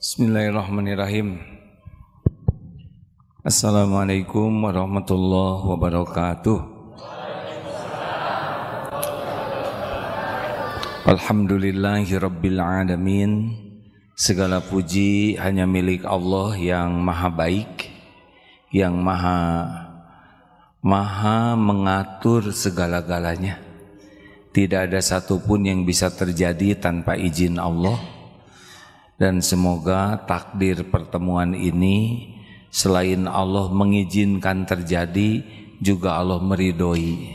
Bismillahirrahmanirrahim. Assalamualaikum warahmatullahi wabarakatuh. Alhamdulillahi rabbil alamin. Segala puji hanya milik Allah yang maha baik, yang maha mengatur segala-galanya. Tidak ada satupun yang bisa terjadi tanpa izin Allah. Dan semoga takdir pertemuan ini selain Allah mengizinkan terjadi, juga Allah meridhoi.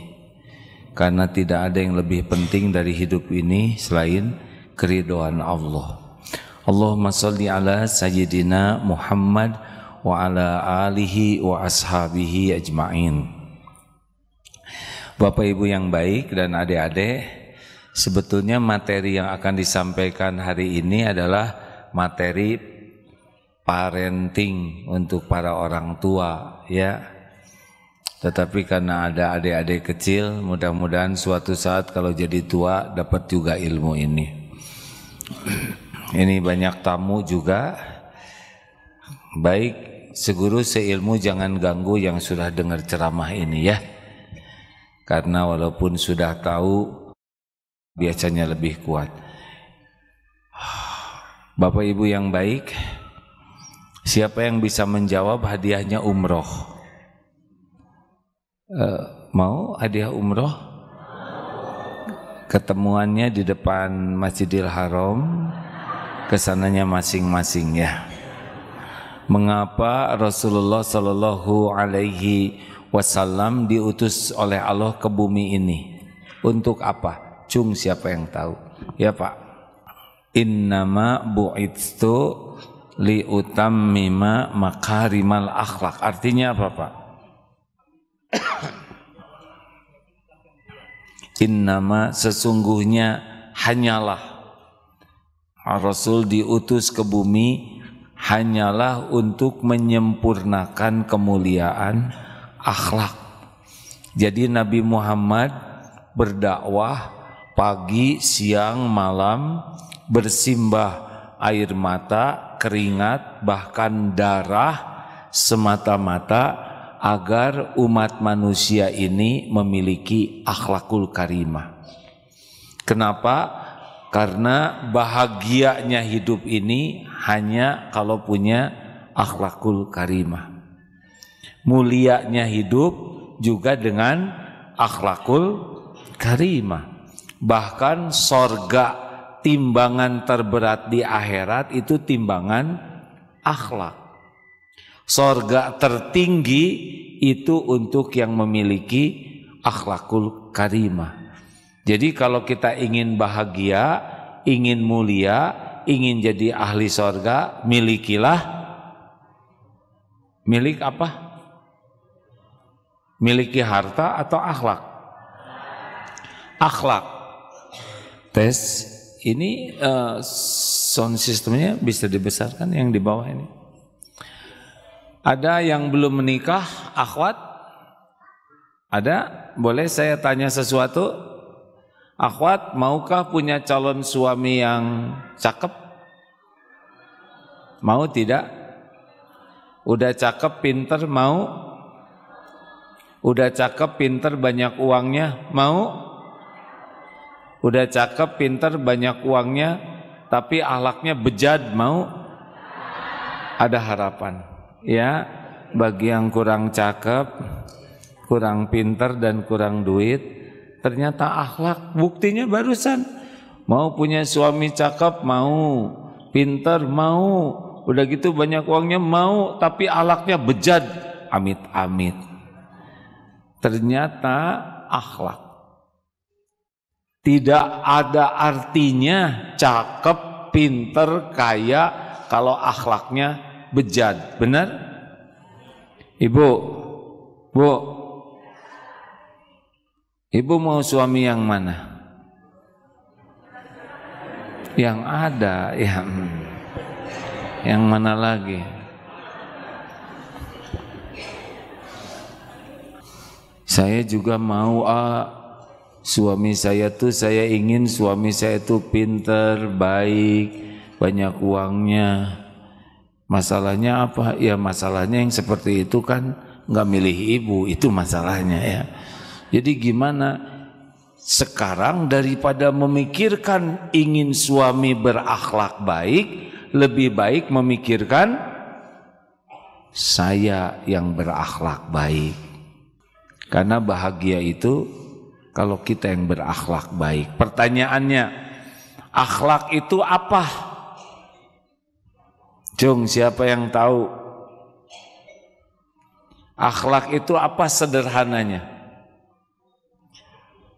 Karena tidak ada yang lebih penting dari hidup ini selain keridhaan Allah. Allahumma sholli ala sayyidina Muhammad wa ala alihi wa ashabihi ajma'in. Bapak Ibu yang baik dan adik-adik, sebetulnya materi yang akan disampaikan hari ini adalah materi parenting untuk para orang tua, ya. Tetapi karena ada adik-adik kecil, mudah-mudahan suatu saat kalau jadi tua dapat juga ilmu ini. Ini banyak tamu juga. Baik, seguru seilmu jangan ganggu yang sudah dengar ceramah ini, ya. Karena walaupun sudah tahu, biasanya lebih kuat. Bapak Ibu yang baik, siapa yang bisa menjawab hadiahnya umroh? Mau hadiah umroh? Ketemuannya di depan Masjidil Haram, kesananya masing-masing, ya. Mengapa Rasulullah Shallallahu Alaihi Wasallam diutus oleh Allah ke bumi ini? Untuk apa? Cung, siapa yang tahu? Ya Pak. Innama bu'itstu liutammima makarimal akhlak. Artinya apa Pak? Innama, sesungguhnya, hanyalah Rasul diutus ke bumi hanyalah untuk menyempurnakan kemuliaan akhlak. Jadi Nabi Muhammad berdakwah pagi, siang, malam, bersimbah air mata, keringat, bahkan darah semata-mata agar umat manusia ini memiliki akhlakul karimah. Kenapa? Karena bahagianya hidup ini hanya kalau punya akhlakul karimah. Mulianya hidup juga dengan akhlakul karimah. Bahkan sorga, timbangan terberat di akhirat itu timbangan akhlak. Sorga tertinggi itu untuk yang memiliki akhlakul karimah. Jadi kalau kita ingin bahagia, ingin mulia, ingin jadi ahli sorga, milikilah. Milik apa? Miliki harta atau akhlak? Akhlak. Tes. Ini sound systemnya bisa dibesarkan yang di bawah ini. Ada yang belum menikah, akhwat? Ada? Boleh saya tanya sesuatu? Akhwat, maukah punya calon suami yang cakep? Mau tidak? Udah cakep, pinter, mau? Udah cakep, pinter, banyak uangnya, mau? Udah cakep, pinter, banyak uangnya, tapi akhlaknya bejat, mau? Ada harapan, ya, bagi yang kurang cakep, kurang pinter, dan kurang duit, ternyata akhlak. Buktinya barusan, mau punya suami cakep, mau, pinter, mau, udah gitu banyak uangnya, mau, tapi akhlaknya bejat, amit-amit. Ternyata akhlak. Tidak ada artinya cakep, pinter, kaya kalau akhlaknya bejat. Benar? Ibu, Bu, Ibu mau suami yang mana? Yang ada, yang mana lagi? Saya juga mau suami saya tuh, saya ingin suami saya tuh pinter, baik, banyak uangnya. Masalahnya apa? Ya masalahnya yang seperti itu kan nggak milih ibu, itu masalahnya ya. Jadi gimana sekarang daripada memikirkan ingin suami berakhlak baik, lebih baik memikirkan saya yang berakhlak baik. Karena bahagia itu kalau kita yang berakhlak baik. Pertanyaannya, akhlak itu apa? Jung, siapa yang tahu? Akhlak itu apa sederhananya?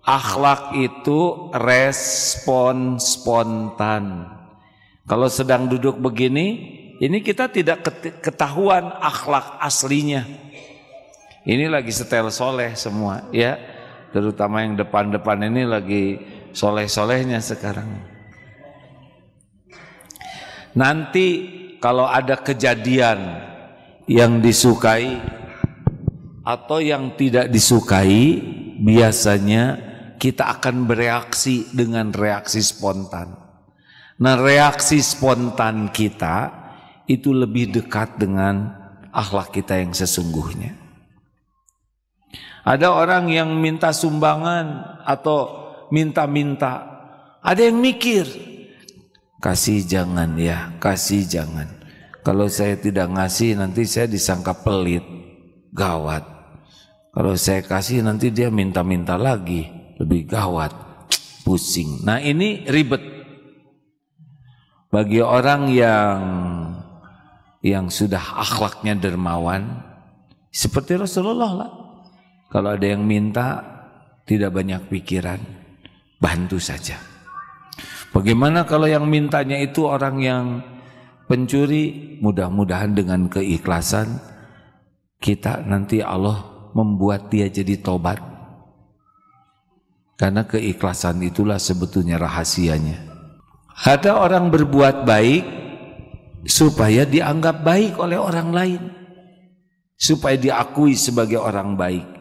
Akhlak itu respon spontan. Kalau sedang duduk begini, ini kita tidak ketahuan akhlak aslinya. Ini lagi setel soleh semua ya. Terutama yang depan-depan ini lagi soleh-solehnya sekarang. Nanti kalau ada kejadian yang disukai atau yang tidak disukai, biasanya kita akan bereaksi dengan reaksi spontan. Nah, reaksi spontan kita itu lebih dekat dengan akhlak kita yang sesungguhnya. Ada orang yang minta sumbangan atau minta-minta, ada yang mikir, kasih jangan ya, kasih jangan. Kalau saya tidak ngasih nanti saya disangka pelit, gawat. Kalau saya kasih nanti dia minta-minta lagi, lebih gawat, pusing. Nah ini ribet. Bagi orang yang sudah akhlaknya dermawan, seperti Rasulullah lah. Kalau ada yang minta, tidak banyak pikiran, bantu saja. Bagaimana kalau yang mintanya itu orang yang pencuri? Mudah-mudahan dengan keikhlasan kita nanti Allah membuat dia jadi tobat. Karena keikhlasan itulah sebetulnya rahasianya. Ada orang berbuat baik supaya dianggap baik oleh orang lain, supaya diakui sebagai orang baik.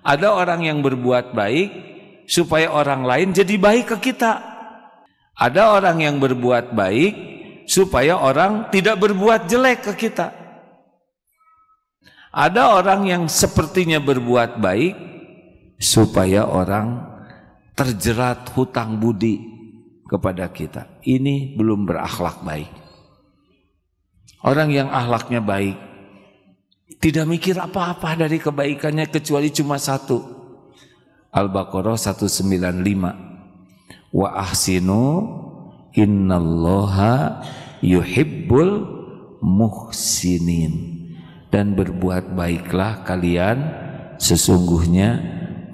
Ada orang yang berbuat baik supaya orang lain jadi baik ke kita. Ada orang yang berbuat baik supaya orang tidak berbuat jelek ke kita. Ada orang yang sepertinya berbuat baik supaya orang terjerat hutang budi kepada kita. Ini belum berakhlak baik. Orang yang akhlaknya baik tidak mikir apa-apa dari kebaikannya kecuali cuma satu. Al-Baqarah 195. Wa ahsinu innallaha yuhibbul muhsinin. Dan berbuat baiklah kalian, sesungguhnya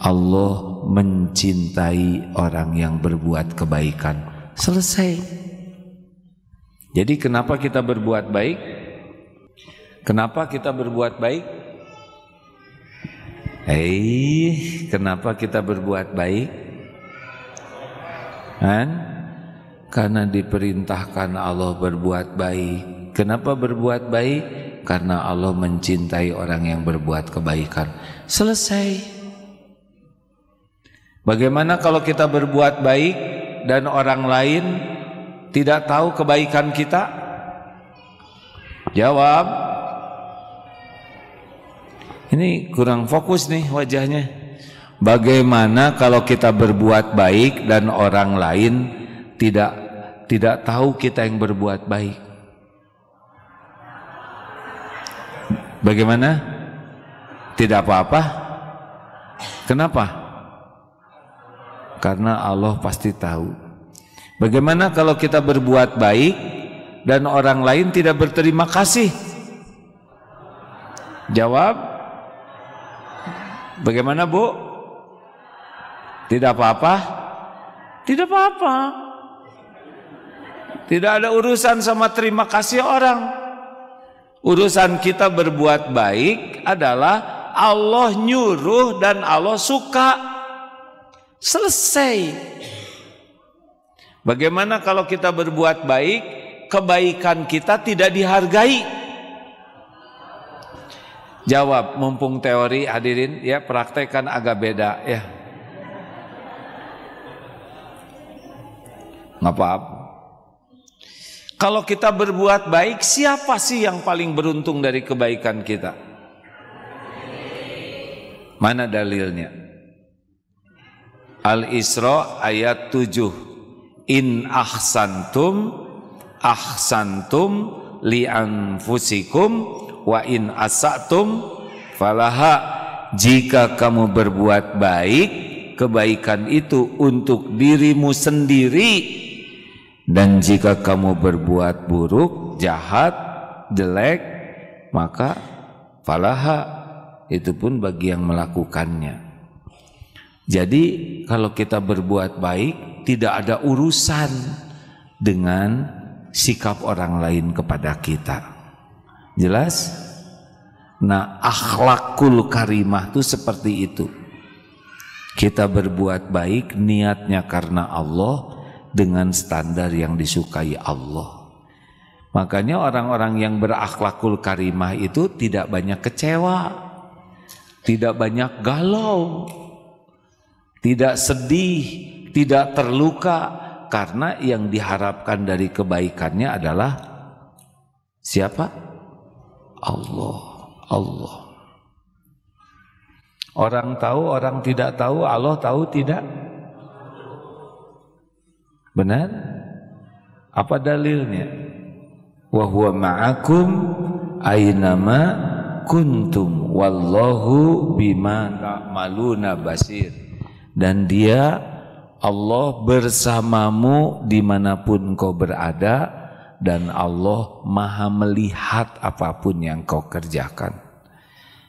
Allah mencintai orang yang berbuat kebaikan. Selesai. Jadi kenapa kita berbuat baik? Kenapa kita berbuat baik? Kenapa kita berbuat baik? Karena diperintahkan Allah berbuat baik. Kenapa berbuat baik? Karena Allah mencintai orang yang berbuat kebaikan. Selesai. Bagaimana kalau kita berbuat baik dan orang lain tidak tahu kebaikan kita? Jawab. Ini kurang fokus nih wajahnya. Bagaimana kalau kita berbuat baik dan orang lain tidak tahu kita yang berbuat baik? Bagaimana? Tidak apa-apa. Kenapa? Karena Allah pasti tahu. Bagaimana kalau kita berbuat baik dan orang lain tidak berterima kasih? Jawab. Bagaimana Bu? Tidak apa-apa? Tidak apa-apa. Tidak ada urusan sama terima kasih orang. Urusan kita berbuat baik adalah Allah nyuruh dan Allah suka. Selesai. Bagaimana kalau kita berbuat baik, kebaikan kita tidak dihargai? Jawab, mumpung teori hadirin ya, praktekkan agak beda ya. Nggak apa-apa. Kalau kita berbuat baik, siapa sih yang paling beruntung dari kebaikan kita? Mana dalilnya? Al-Isra ayat 7. In ahsantum li anfusikum wa in asatum falaha. Jika kamu berbuat baik, kebaikan itu untuk dirimu sendiri. Dan jika kamu berbuat buruk, jahat, jelek, maka falaha, itu pun bagi yang melakukannya. Jadi kalau kita berbuat baik, tidak ada urusan dengan sikap orang lain kepada kita. Jelas? Nah, akhlakul karimah itu seperti itu. Kita berbuat baik niatnya karena Allah, dengan standar yang disukai Allah. Makanya orang-orang yang berakhlakul karimah itu tidak banyak kecewa, tidak banyak galau, tidak sedih, tidak terluka, karena yang diharapkan dari kebaikannya adalah siapa? Allah. Orang tahu, orang tidak tahu, Allah tahu tidak? Benar? Apa dalilnya? Wa huwa ma'akum aynama kuntum wallahu bima ta'maluna basir. Dan dia, Allah bersamamu dimanapun kau berada, dan Allah maha melihat apapun yang kau kerjakan.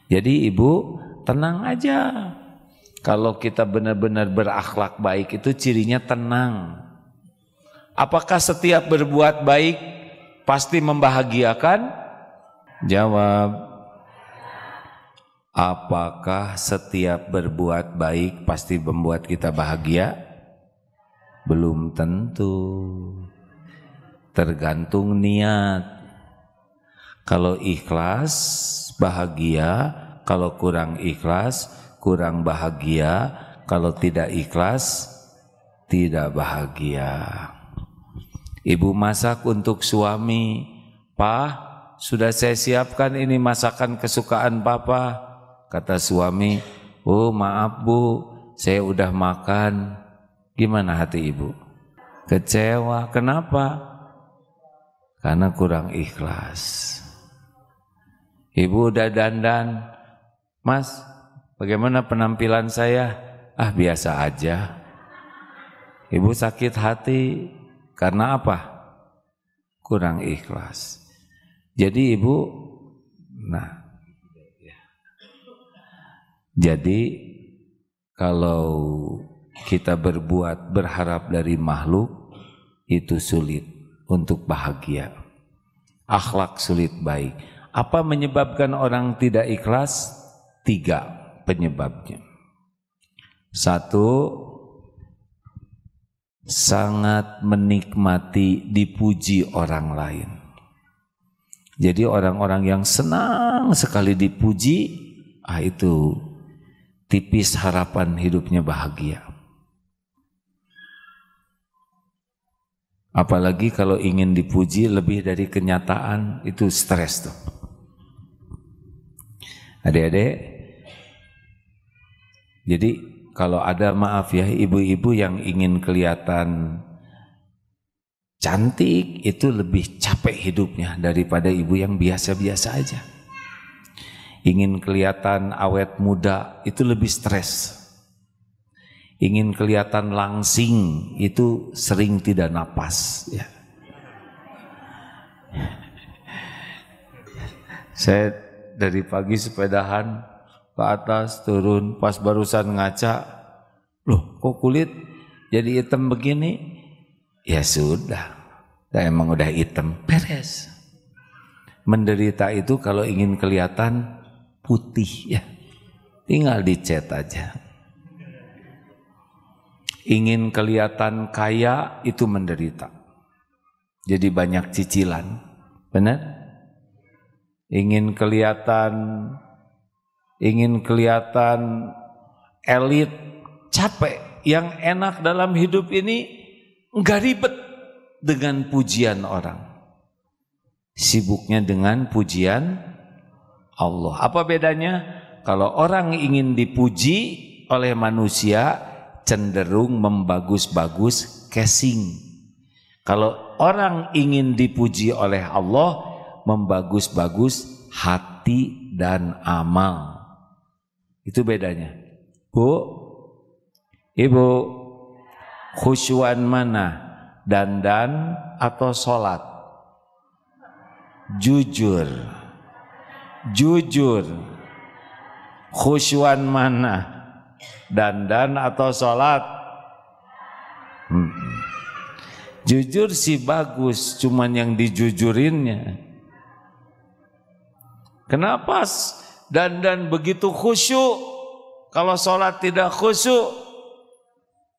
Jadi ibu tenang aja. Kalau kita benar-benar berakhlak baik itu cirinya tenang. Apakah setiap berbuat baik pasti membahagiakan? Jawab. Apakah setiap berbuat baik pasti membuat kita bahagia? Belum tentu. Tergantung niat. Kalau ikhlas, bahagia. Kalau kurang ikhlas, kurang bahagia. Kalau tidak ikhlas, tidak bahagia. Ibu masak untuk suami, "Pak, sudah saya siapkan ini masakan kesukaan Papa." Kata suami, "Oh maaf Bu, saya udah makan." Gimana hati ibu? Kecewa. Kenapa? Karena kurang ikhlas. Ibu udah dandan, "Mas, bagaimana penampilan saya?" "Ah biasa aja." Ibu sakit hati. Karena apa? Kurang ikhlas. Jadi ibu, jadi kalau kita berharap dari makhluk, itu sulit untuk bahagia. Akhlak sulit baik. Apa menyebabkan orang tidak ikhlas? 3 penyebabnya. 1, sangat menikmati dipuji orang lain. Jadi orang-orang yang senang sekali dipuji, itu tipis harapan hidupnya bahagia. Apalagi kalau ingin dipuji lebih dari kenyataan, itu stres tuh. Adik-adik, jadi kalau ada, maaf ya, ibu-ibu yang ingin kelihatan cantik itu lebih capek hidupnya daripada ibu yang biasa-biasa aja. Ingin kelihatan awet muda itu lebih stres. Ingin kelihatan langsing itu sering tidak napas ya. Saya dari pagi sepedahan ke atas turun, pas barusan ngaca, loh kok kulit jadi hitam begini? Ya sudah, emang udah hitam, beres. Menderita itu kalau ingin kelihatan putih ya, tinggal dicat aja. Ingin kelihatan kaya itu menderita, jadi banyak cicilan, benar? Ingin kelihatan elit, capek. Yang enak dalam hidup ini enggak ribet dengan pujian orang. sibuknya dengan pujian Allah. Apa bedanya? Kalau orang ingin dipuji oleh manusia, cenderung membagus-bagus casing. Kalau orang ingin dipuji oleh Allah, membagus-bagus hati dan amal. Itu bedanya. Bu, Ibu, khusyuan mana? Dandan atau sholat? Jujur. Jujur. Khusyuan mana? Dandan atau sholat? Jujur sih bagus, cuman yang dijujurinnya. Kenapa dandan begitu khusyuk, kalau sholat tidak khusyuk?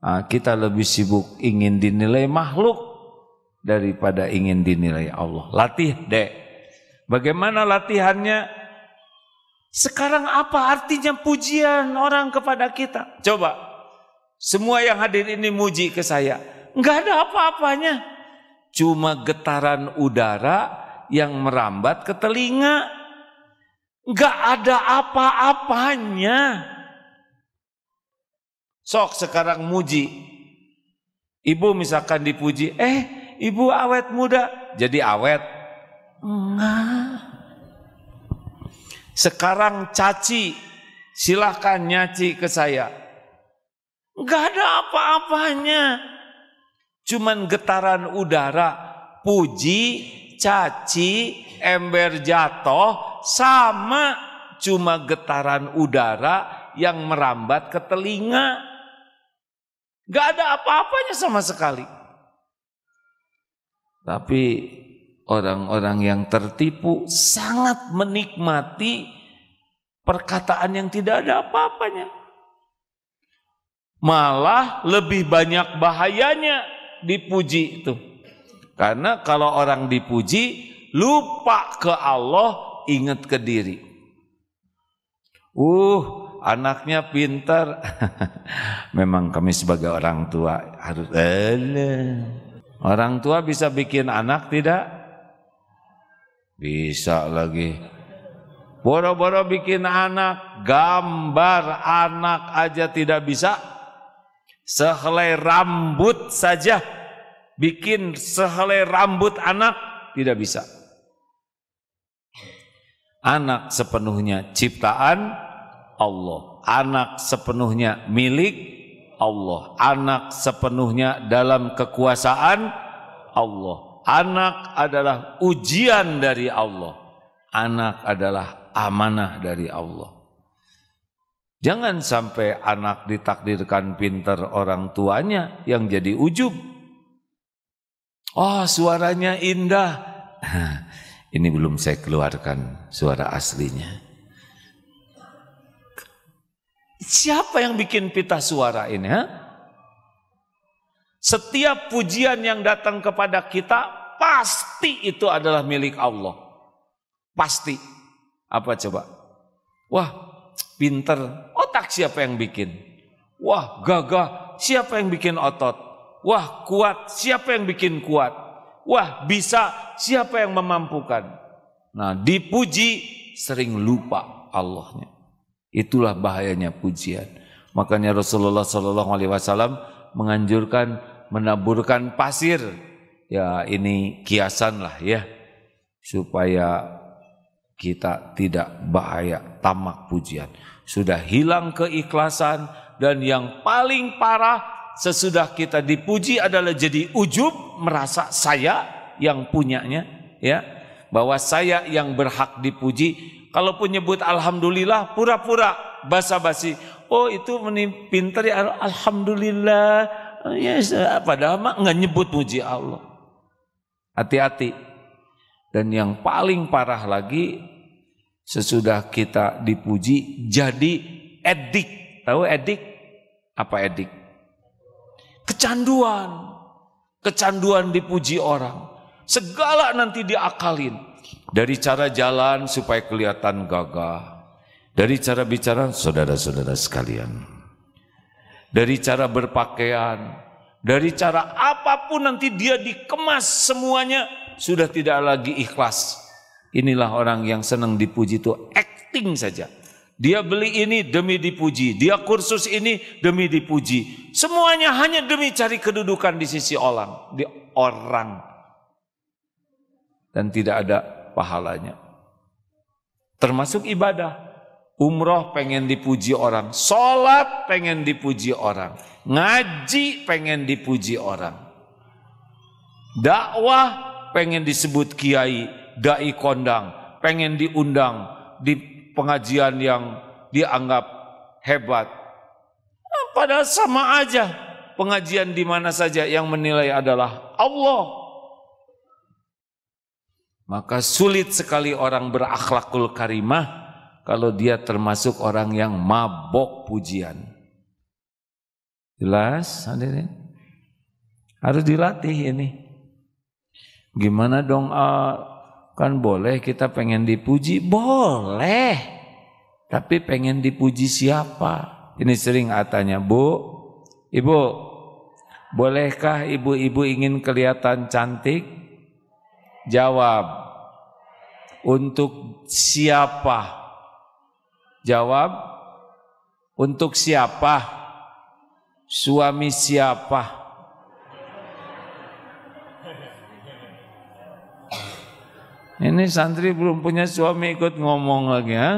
Nah, kita lebih sibuk ingin dinilai makhluk daripada ingin dinilai Allah. Latih dek. Bagaimana latihannya? Sekarang apa artinya pujian orang kepada kita? Coba, semua yang hadir ini muji ke saya. Enggak ada apa-apanya. Cuma getaran udara yang merambat ke telinga. Enggak ada apa-apanya. Sok sekarang muji. Ibu misalkan dipuji, ibu awet muda, jadi awet. Enggak. Sekarang caci, silahkan nyaci ke saya. Enggak ada apa-apanya. Cuman getaran udara, puji, caci, ember jatuh, sama. Cuma getaran udara yang merambat ke telinga. Enggak ada apa-apanya sama sekali. Tapi orang-orang yang tertipu sangat menikmati perkataan yang tidak ada apa-apanya. Malah lebih banyak bahayanya dipuji itu. Karena kalau orang dipuji, lupa ke Allah, ingat ke diri. Anaknya pintar. Memang kami sebagai orang tua harus orang tua bisa bikin anak tidak? Bisa lagi. Boro-boro bikin anak, gambar anak aja tidak bisa. Sehelai rambut saja, bikin sehelai rambut anak tidak bisa. Anak sepenuhnya ciptaan Allah. Anak sepenuhnya milik Allah. Anak sepenuhnya dalam kekuasaan Allah. Anak adalah ujian dari Allah. Anak adalah amanah dari Allah. Jangan sampai anak ditakdirkan pintar orang tuanya yang jadi ujub. Suaranya indah. Ini belum saya keluarkan suara aslinya. Siapa yang bikin pita suara ini? Setiap pujian yang datang kepada kita pasti itu adalah milik Allah. Pasti. Apa coba? Wah, pinter. Otak siapa yang bikin? Wah, gagah. Siapa yang bikin otot? Wah, kuat. Siapa yang bikin kuat? Wah, bisa. Siapa yang memampukan? Nah, dipuji sering lupa Allahnya. Itulah bahayanya pujian. Makanya Rasulullah SAW menganjurkan menaburkan pasir. Ya, ini kiasan lah ya, supaya kita tidak bahaya tamak pujian. Sudah hilang keikhlasan, dan yang paling parah sesudah kita dipuji adalah jadi ujub, merasa saya yang punyanya, ya, bahwa saya yang berhak dipuji. Kalaupun nyebut alhamdulillah, pura-pura basa-basi. Itu pinter ya, alhamdulillah. Padahal mah nggak nyebut muji Allah. Hati-hati. Dan yang paling parah lagi, sesudah kita dipuji jadi edik. Tahu edik? Apa edik? Kecanduan. Kecanduan dipuji orang. Segala nanti diakalin. Dari cara jalan supaya kelihatan gagah. Dari cara bicara, saudara-saudara sekalian. Dari cara berpakaian. Dari cara apapun nanti dia dikemas semuanya sudah tidak lagi ikhlas. Inilah orang yang senang dipuji itu acting saja. Dia beli ini demi dipuji, dia kursus ini demi dipuji. Semuanya hanya demi cari kedudukan di sisi orang, dan tidak ada pahalanya. Termasuk ibadah, umroh pengen dipuji orang, sholat pengen dipuji orang, ngaji pengen dipuji orang, dakwah pengen disebut kiai, dai kondang, pengen diundang di pengajian yang dianggap hebat. Padahal sama aja, pengajian di mana saja yang menilai adalah Allah. Maka sulit sekali orang berakhlakul karimah kalau dia termasuk orang yang mabok pujian. Jelas, hadirin? Harus dilatih ini. Gimana dong? Kan boleh kita pengen dipuji, boleh. Tapi pengen dipuji siapa? Ini sering tanya, Bu, Ibu, bolehkah ibu-ibu ingin kelihatan cantik? Jawab, untuk siapa? Jawab, untuk siapa? Suami siapa? Ini santri belum punya suami ikut ngomong lagi, ha?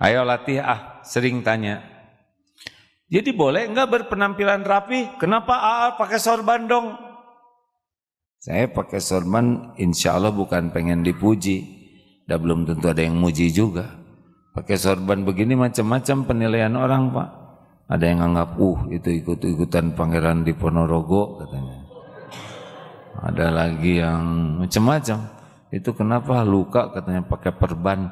Ayo latih, sering tanya. Jadi boleh enggak berpenampilan rapi? Kenapa pakai sorban dong? Saya pakai sorban insya Allah bukan pengen dipuji. Dan belum tentu ada yang muji juga. Pakai sorban begini macam-macam penilaian orang, Pak. Ada yang anggap, itu ikut-ikutan Pangeran Diponorogo katanya. Ada lagi yang macam-macam. Itu kenapa luka katanya pakai perban.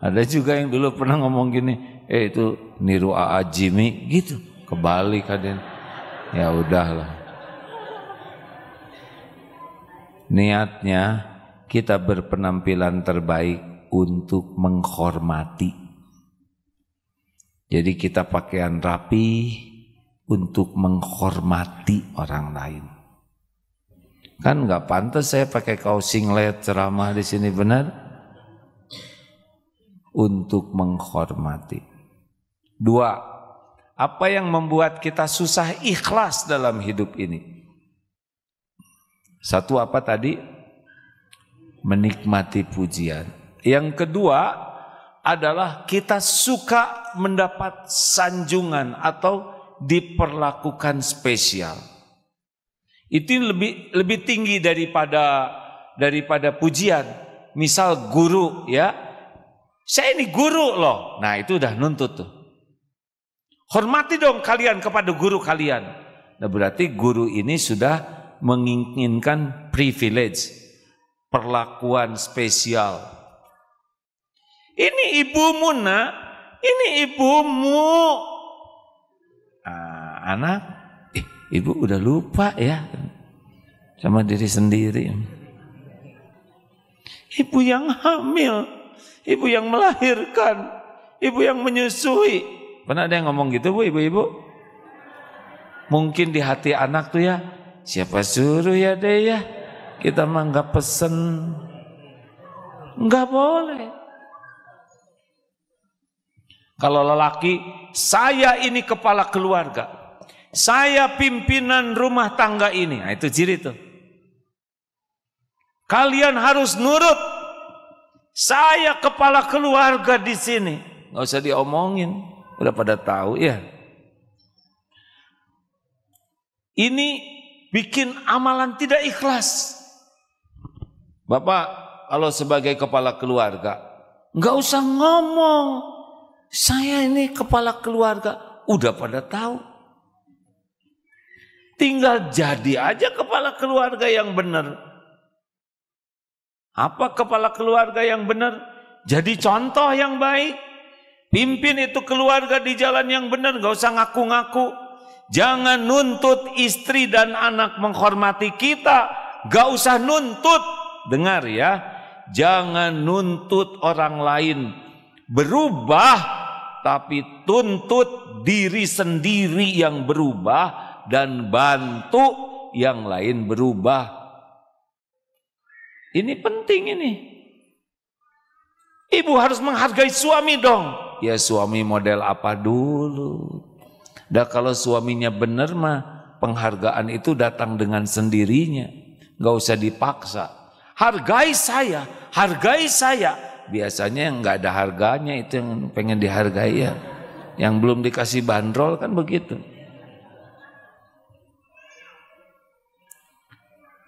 Ada juga yang dulu pernah ngomong gini, itu niru A.A. Jimmy gitu. Kebalik kadang. Ya udahlah. Niatnya kita berpenampilan terbaik untuk menghormati. Jadi kita pakaian rapi untuk menghormati orang lain. Kan nggak pantas saya pakai kaos singlet ceramah di sini, benar? Untuk menghormati. 2. Apa yang membuat kita susah ikhlas dalam hidup ini? 1 apa tadi? Menikmati pujian. Yang kedua adalah kita suka mendapat sanjungan atau diperlakukan spesial. Itu lebih tinggi daripada pujian. Misal guru, ya, saya ini guru loh. Nah itu udah nuntut tuh. Hormati dong kalian kepada guru kalian. Nah berarti guru ini sudah menginginkan privilege, perlakuan spesial. Ini ibumu nak, ini ibumu. Anak. Ibu udah lupa ya sama diri sendiri. Ibu yang hamil, ibu yang melahirkan, ibu yang menyusui. Pernah ada yang ngomong gitu, Bu, ibu-ibu? Mungkin di hati anak tuh ya, siapa suruh ya deh ya, kita mah nggak pesen. Nggak boleh. Kalau lelaki, saya ini kepala keluarga. Saya pimpinan rumah tangga ini. Nah, itu ciri tuh. Kalian harus nurut. Saya kepala keluarga di sini. Nggak usah diomongin. Udah pada tahu ya. Ini bikin amalan tidak ikhlas. Bapak kalau sebagai kepala keluarga, nggak usah ngomong. Saya ini kepala keluarga. Udah pada tahu. Tinggal jadi aja kepala keluarga yang benar. Apa kepala keluarga yang benar? Jadi contoh yang baik. Pimpin itu keluarga di jalan yang benar. Gak usah ngaku-ngaku. Jangan nuntut istri dan anak menghormati kita. Gak usah nuntut. Dengar ya. Jangan nuntut orang lain berubah. Tapi tuntut diri sendiri yang berubah. Dan bantu yang lain berubah. Ini penting ini. Ibu harus menghargai suami dong. Ya suami model apa dulu? Dah kalau suaminya benar mah penghargaan itu datang dengan sendirinya. Gak usah dipaksa. Hargai saya, hargai saya. Biasanya yang gak ada harganya itu yang pengen dihargai ya. Yang belum dikasih bandrol kan begitu.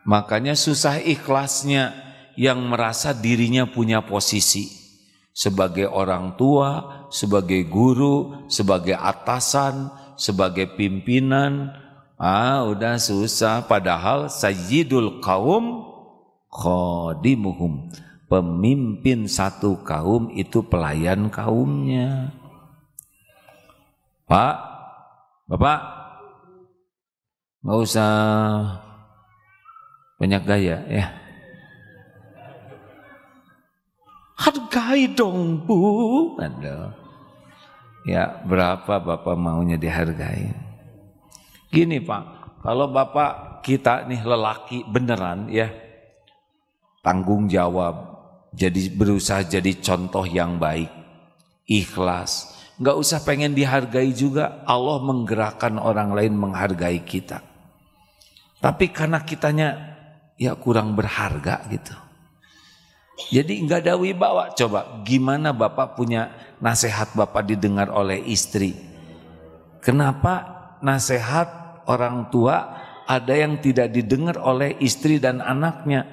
Makanya susah ikhlasnya yang merasa dirinya punya posisi sebagai orang tua, sebagai guru, sebagai atasan, sebagai pimpinan. Udah susah. Padahal sayyidul qaum khadimuhum. Pemimpin satu kaum itu pelayan kaumnya. Pak, Bapak, nggak usah banyak gaya ya. Hargai dong Bu. Aduh. Ya berapa Bapak maunya dihargai? Gini Pak, kalau Bapak kita nih lelaki beneran ya, tanggung jawab, jadi berusaha jadi contoh yang baik, ikhlas, nggak usah pengen dihargai juga, Allah menggerakkan orang lain menghargai kita. Tapi karena kitanya ya kurang berharga gitu. Jadi nggak ada wibawa. Coba gimana Bapak punya nasihat Bapak didengar oleh istri? Kenapa nasihat orang tua ada yang tidak didengar oleh istri dan anaknya?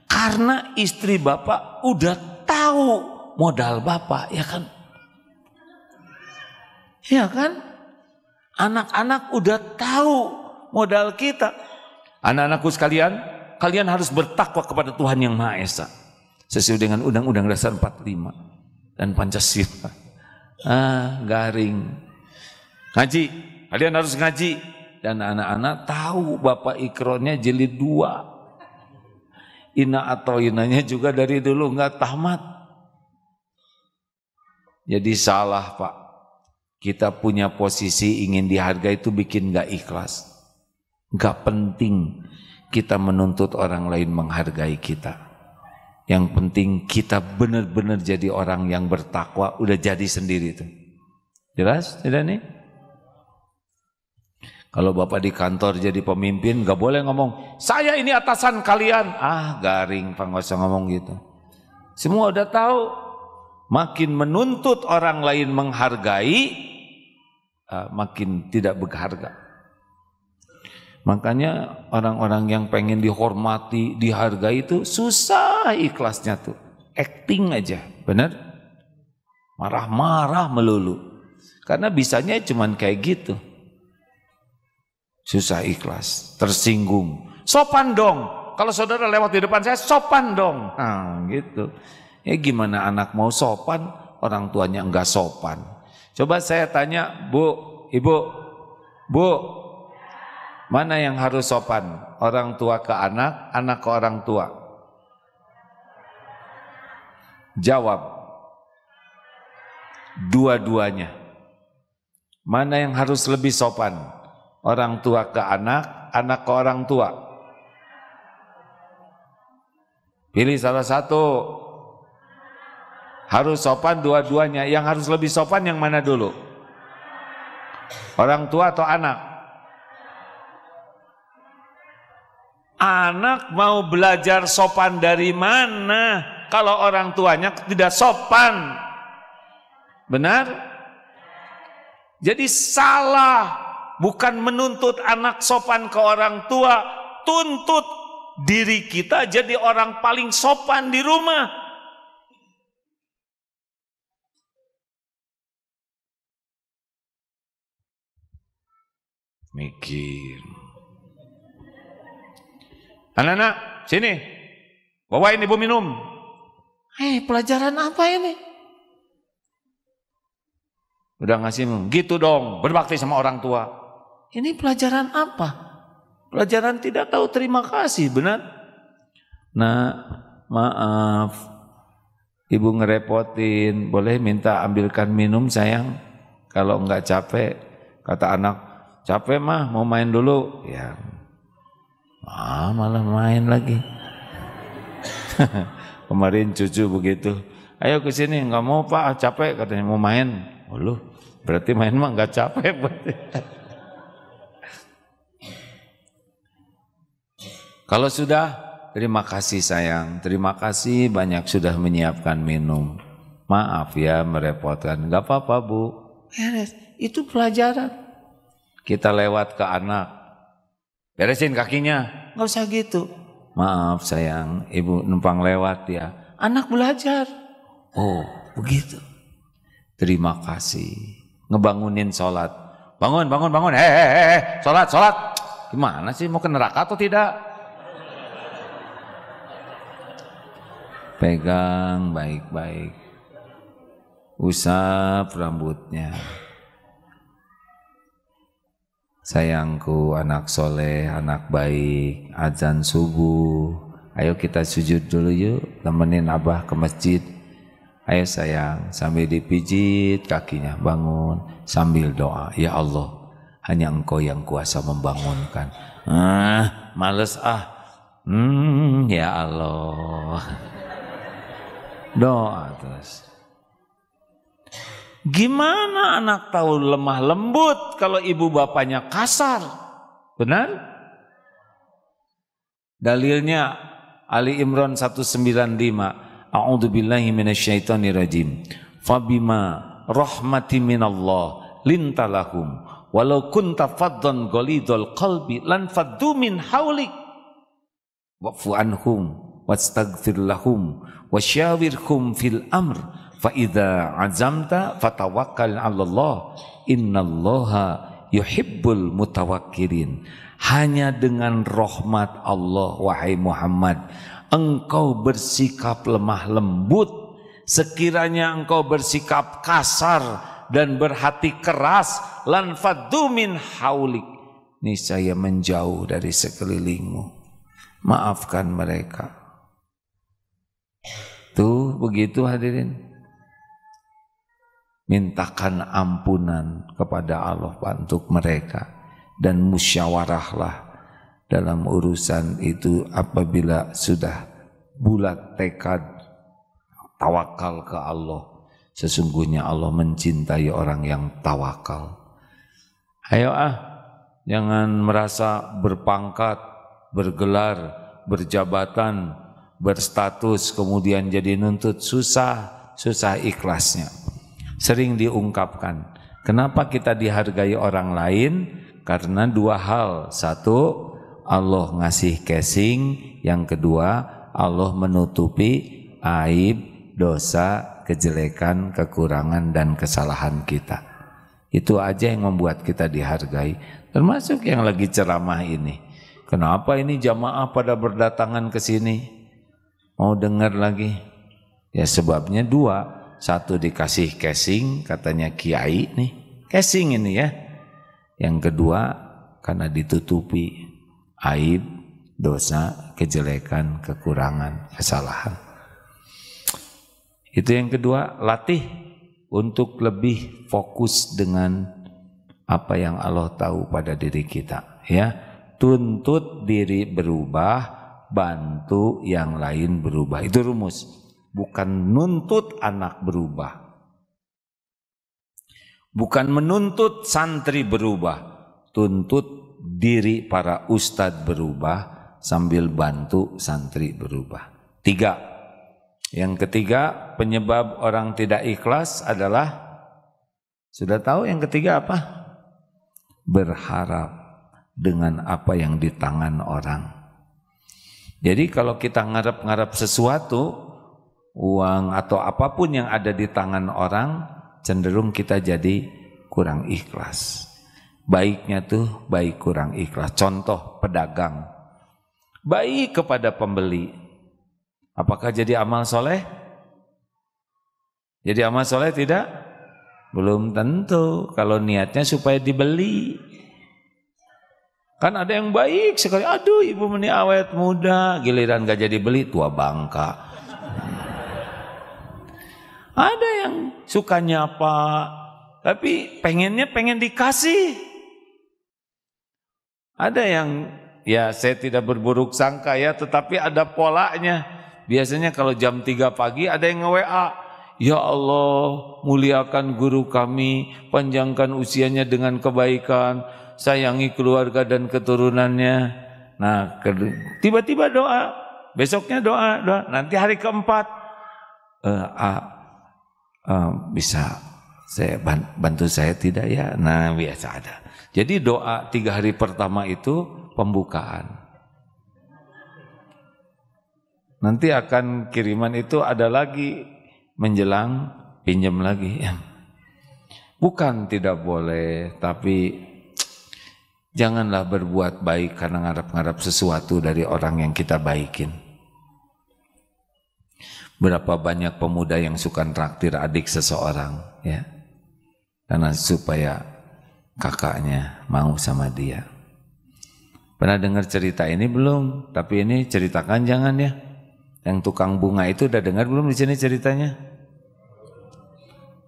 Karena istri Bapak udah tahu modal Bapak, ya kan? Ya kan? Anak-anak udah tahu modal kita. Anak-anakku sekalian, kalian harus bertakwa kepada Tuhan Yang Maha Esa sesuai dengan Undang-Undang Dasar 45 dan Pancasila. Garing. Ngaji, kalian harus ngaji. Dan anak-anak tahu Bapak ikronnya jilid 2. Ina atau inanya juga dari dulu nggak tamat. Jadi salah Pak. Kita punya posisi ingin dihargai itu bikin nggak ikhlas. Nggak penting kita menuntut orang lain menghargai kita. Yang penting kita benar-benar jadi orang yang bertakwa, udah jadi sendiri itu. Jelas? Tidak nih? Kalau Bapak di kantor jadi pemimpin, gak boleh ngomong, saya ini atasan kalian. Garing, Pak, gak usah ngomong gitu. Semua udah tahu, makin menuntut orang lain menghargai, makin tidak berharga. Makanya orang-orang yang pengen dihormati, dihargai itu susah ikhlasnya tuh. Acting aja, benar? Marah-marah melulu. Karena bisanya cuman kayak gitu. Susah ikhlas, tersinggung. Sopan dong. Kalau saudara lewat di depan saya, sopan dong. Gitu. Ya gimana anak mau sopan, orang tuanya enggak sopan. Coba saya tanya, Bu, Ibu, Bu, mana yang harus sopan? Orang tua ke anak, anak ke orang tua? Jawab. Dua-duanya. Mana yang harus lebih sopan? Orang tua ke anak, anak ke orang tua? Pilih salah satu. Harus sopan dua-duanya. Yang harus lebih sopan yang mana dulu? Orang tua atau anak? Anak mau belajar sopan dari mana kalau orang tuanya tidak sopan? Benar? Jadi salah, bukan menuntut anak sopan ke orang tua, tuntut diri kita jadi orang paling sopan di rumah. Mikir. Anak-anak, sini. Bawain ibu minum. Pelajaran apa ini? Udah ngasih minum. Gitu dong, berbakti sama orang tua. Ini pelajaran apa? Pelajaran tidak tahu terima kasih, benar? Nah, maaf. Ibu ngerepotin, boleh minta ambilkan minum sayang? Kalau enggak capek, kata anak, capek mah mau main dulu. Ya. Malah main lagi. Kemarin cucu begitu, ayo ke sini, nggak mau Pak, capek katanya, mau main. Oh lu, berarti main mah nggak capek berarti. Kalau sudah, terima kasih sayang, terima kasih banyak sudah menyiapkan minum. Maaf ya merepotkan, nggak apa-apa Bu. Beres, itu pelajaran. Kita lewat ke anak, beresin kakinya, nggak usah gitu. Maaf sayang, ibu numpang lewat ya. Anak belajar. Oh begitu. Terima kasih. Ngebangunin sholat. Bangun. Sholat. Gimana sih, mau ke neraka atau tidak? Pegang baik-baik. Usap rambutnya. Sayangku, anak soleh, anak baik, azan subuh. Ayo kita sujud dulu yuk, temenin abah ke masjid. Ayo sayang, sambil dipijit kakinya, bangun. Sambil doa, ya Allah, hanya Engkau yang kuasa membangunkan. Males ya Allah. Doa terus. Gimana anak tahu lemah lembut kalau ibu bapaknya kasar? Benar? Dalilnya Ali Imran 195. A'udzubillahi minasyaitonirrajim. Fabima rahmati minallah lintalahum walau kunta faddan ghalidul qalbi lan faddu min haulik wa'fu anhum wastaghfir lahum wasyawirhum fil amr. Fa'idha azamta fatawakkal 'alallah innallaha yuhibbul mutawakkilin. Hanya dengan rahmat Allah wahai Muhammad engkau bersikap lemah lembut. Sekiranya engkau bersikap kasar dan berhati keras, lan faddu min haulik, niscaya menjauh dari sekelilingmu. Maafkan mereka. Tuh begitu hadirin. Mintakan ampunan kepada Allah untuk mereka dan musyawarahlah dalam urusan itu. Apabila sudah bulat tekad tawakal ke Allah, sesungguhnya Allah mencintai orang yang tawakal. Ayo jangan merasa berpangkat, bergelar, berjabatan, berstatus kemudian jadi nuntut. Susah ikhlasnya. Sering diungkapkan. Kenapa kita dihargai orang lain? Karena dua hal. Satu, Allah ngasih casing. Yang kedua, Allah menutupi aib, dosa, kejelekan, kekurangan, dan kesalahan kita. Itu aja yang membuat kita dihargai. Termasuk yang lagi ceramah ini. Kenapa ini jamaah pada berdatangan ke sini? Mau dengar lagi? Ya sebabnya dua. Satu, dikasih casing, katanya kiai nih, casing ini ya. Yang kedua, karena ditutupi aib, dosa, kejelekan, kekurangan, kesalahan. Itu yang kedua, latih untuk lebih fokus dengan apa yang Allah tahu pada diri kita. Ya, tuntut diri berubah, bantu yang lain berubah. Itu rumus. Bukan nuntut anak berubah. Bukan menuntut santri berubah. Tuntut diri para ustadz berubah sambil bantu santri berubah. 3. Yang ketiga, penyebab orang tidak ikhlas adalah, sudah tahu yang ketiga apa? Berharap dengan apa yang di tangan orang. Jadi kalau kita ngarep-ngarep sesuatu, uang atau apapun yang ada di tangan orang, cenderung kita jadi kurang ikhlas. Baiknya tuh baik kurang ikhlas. Contoh pedagang, baik kepada pembeli, apakah jadi amal soleh? Jadi amal soleh tidak? Belum tentu. Kalau niatnya supaya dibeli. Kan ada yang baik sekali, aduh ibu ini awet muda, giliran gak jadi beli, tua bangka. Ada yang suka nyapa, tapi pengen dikasih. Ada yang ya saya tidak berburuk sangka ya, tetapi ada polanya. Biasanya kalau jam 3 pagi ada yang nge-WA, ya Allah muliakan guru kami, panjangkan usianya dengan kebaikan, sayangi keluarga dan keturunannya. Nah tiba-tiba doa, besoknya doa, nanti hari keempat bisa saya bantu saya tidak ya? Nah biasa ada. Jadi doa 3 hari pertama itu pembukaan. Nanti akan kiriman itu ada lagi menjelang pinjam lagi. Bukan tidak boleh, tapi janganlah berbuat baik karena ngarap-ngarap sesuatu dari orang yang kita baikin. Berapa banyak pemuda yang suka traktir adik seseorang, ya, karena supaya kakaknya mau sama dia. Pernah dengar cerita ini belum? Tapi ini ceritakan jangan ya. Yang tukang bunga itu udah dengar belum di sini ceritanya?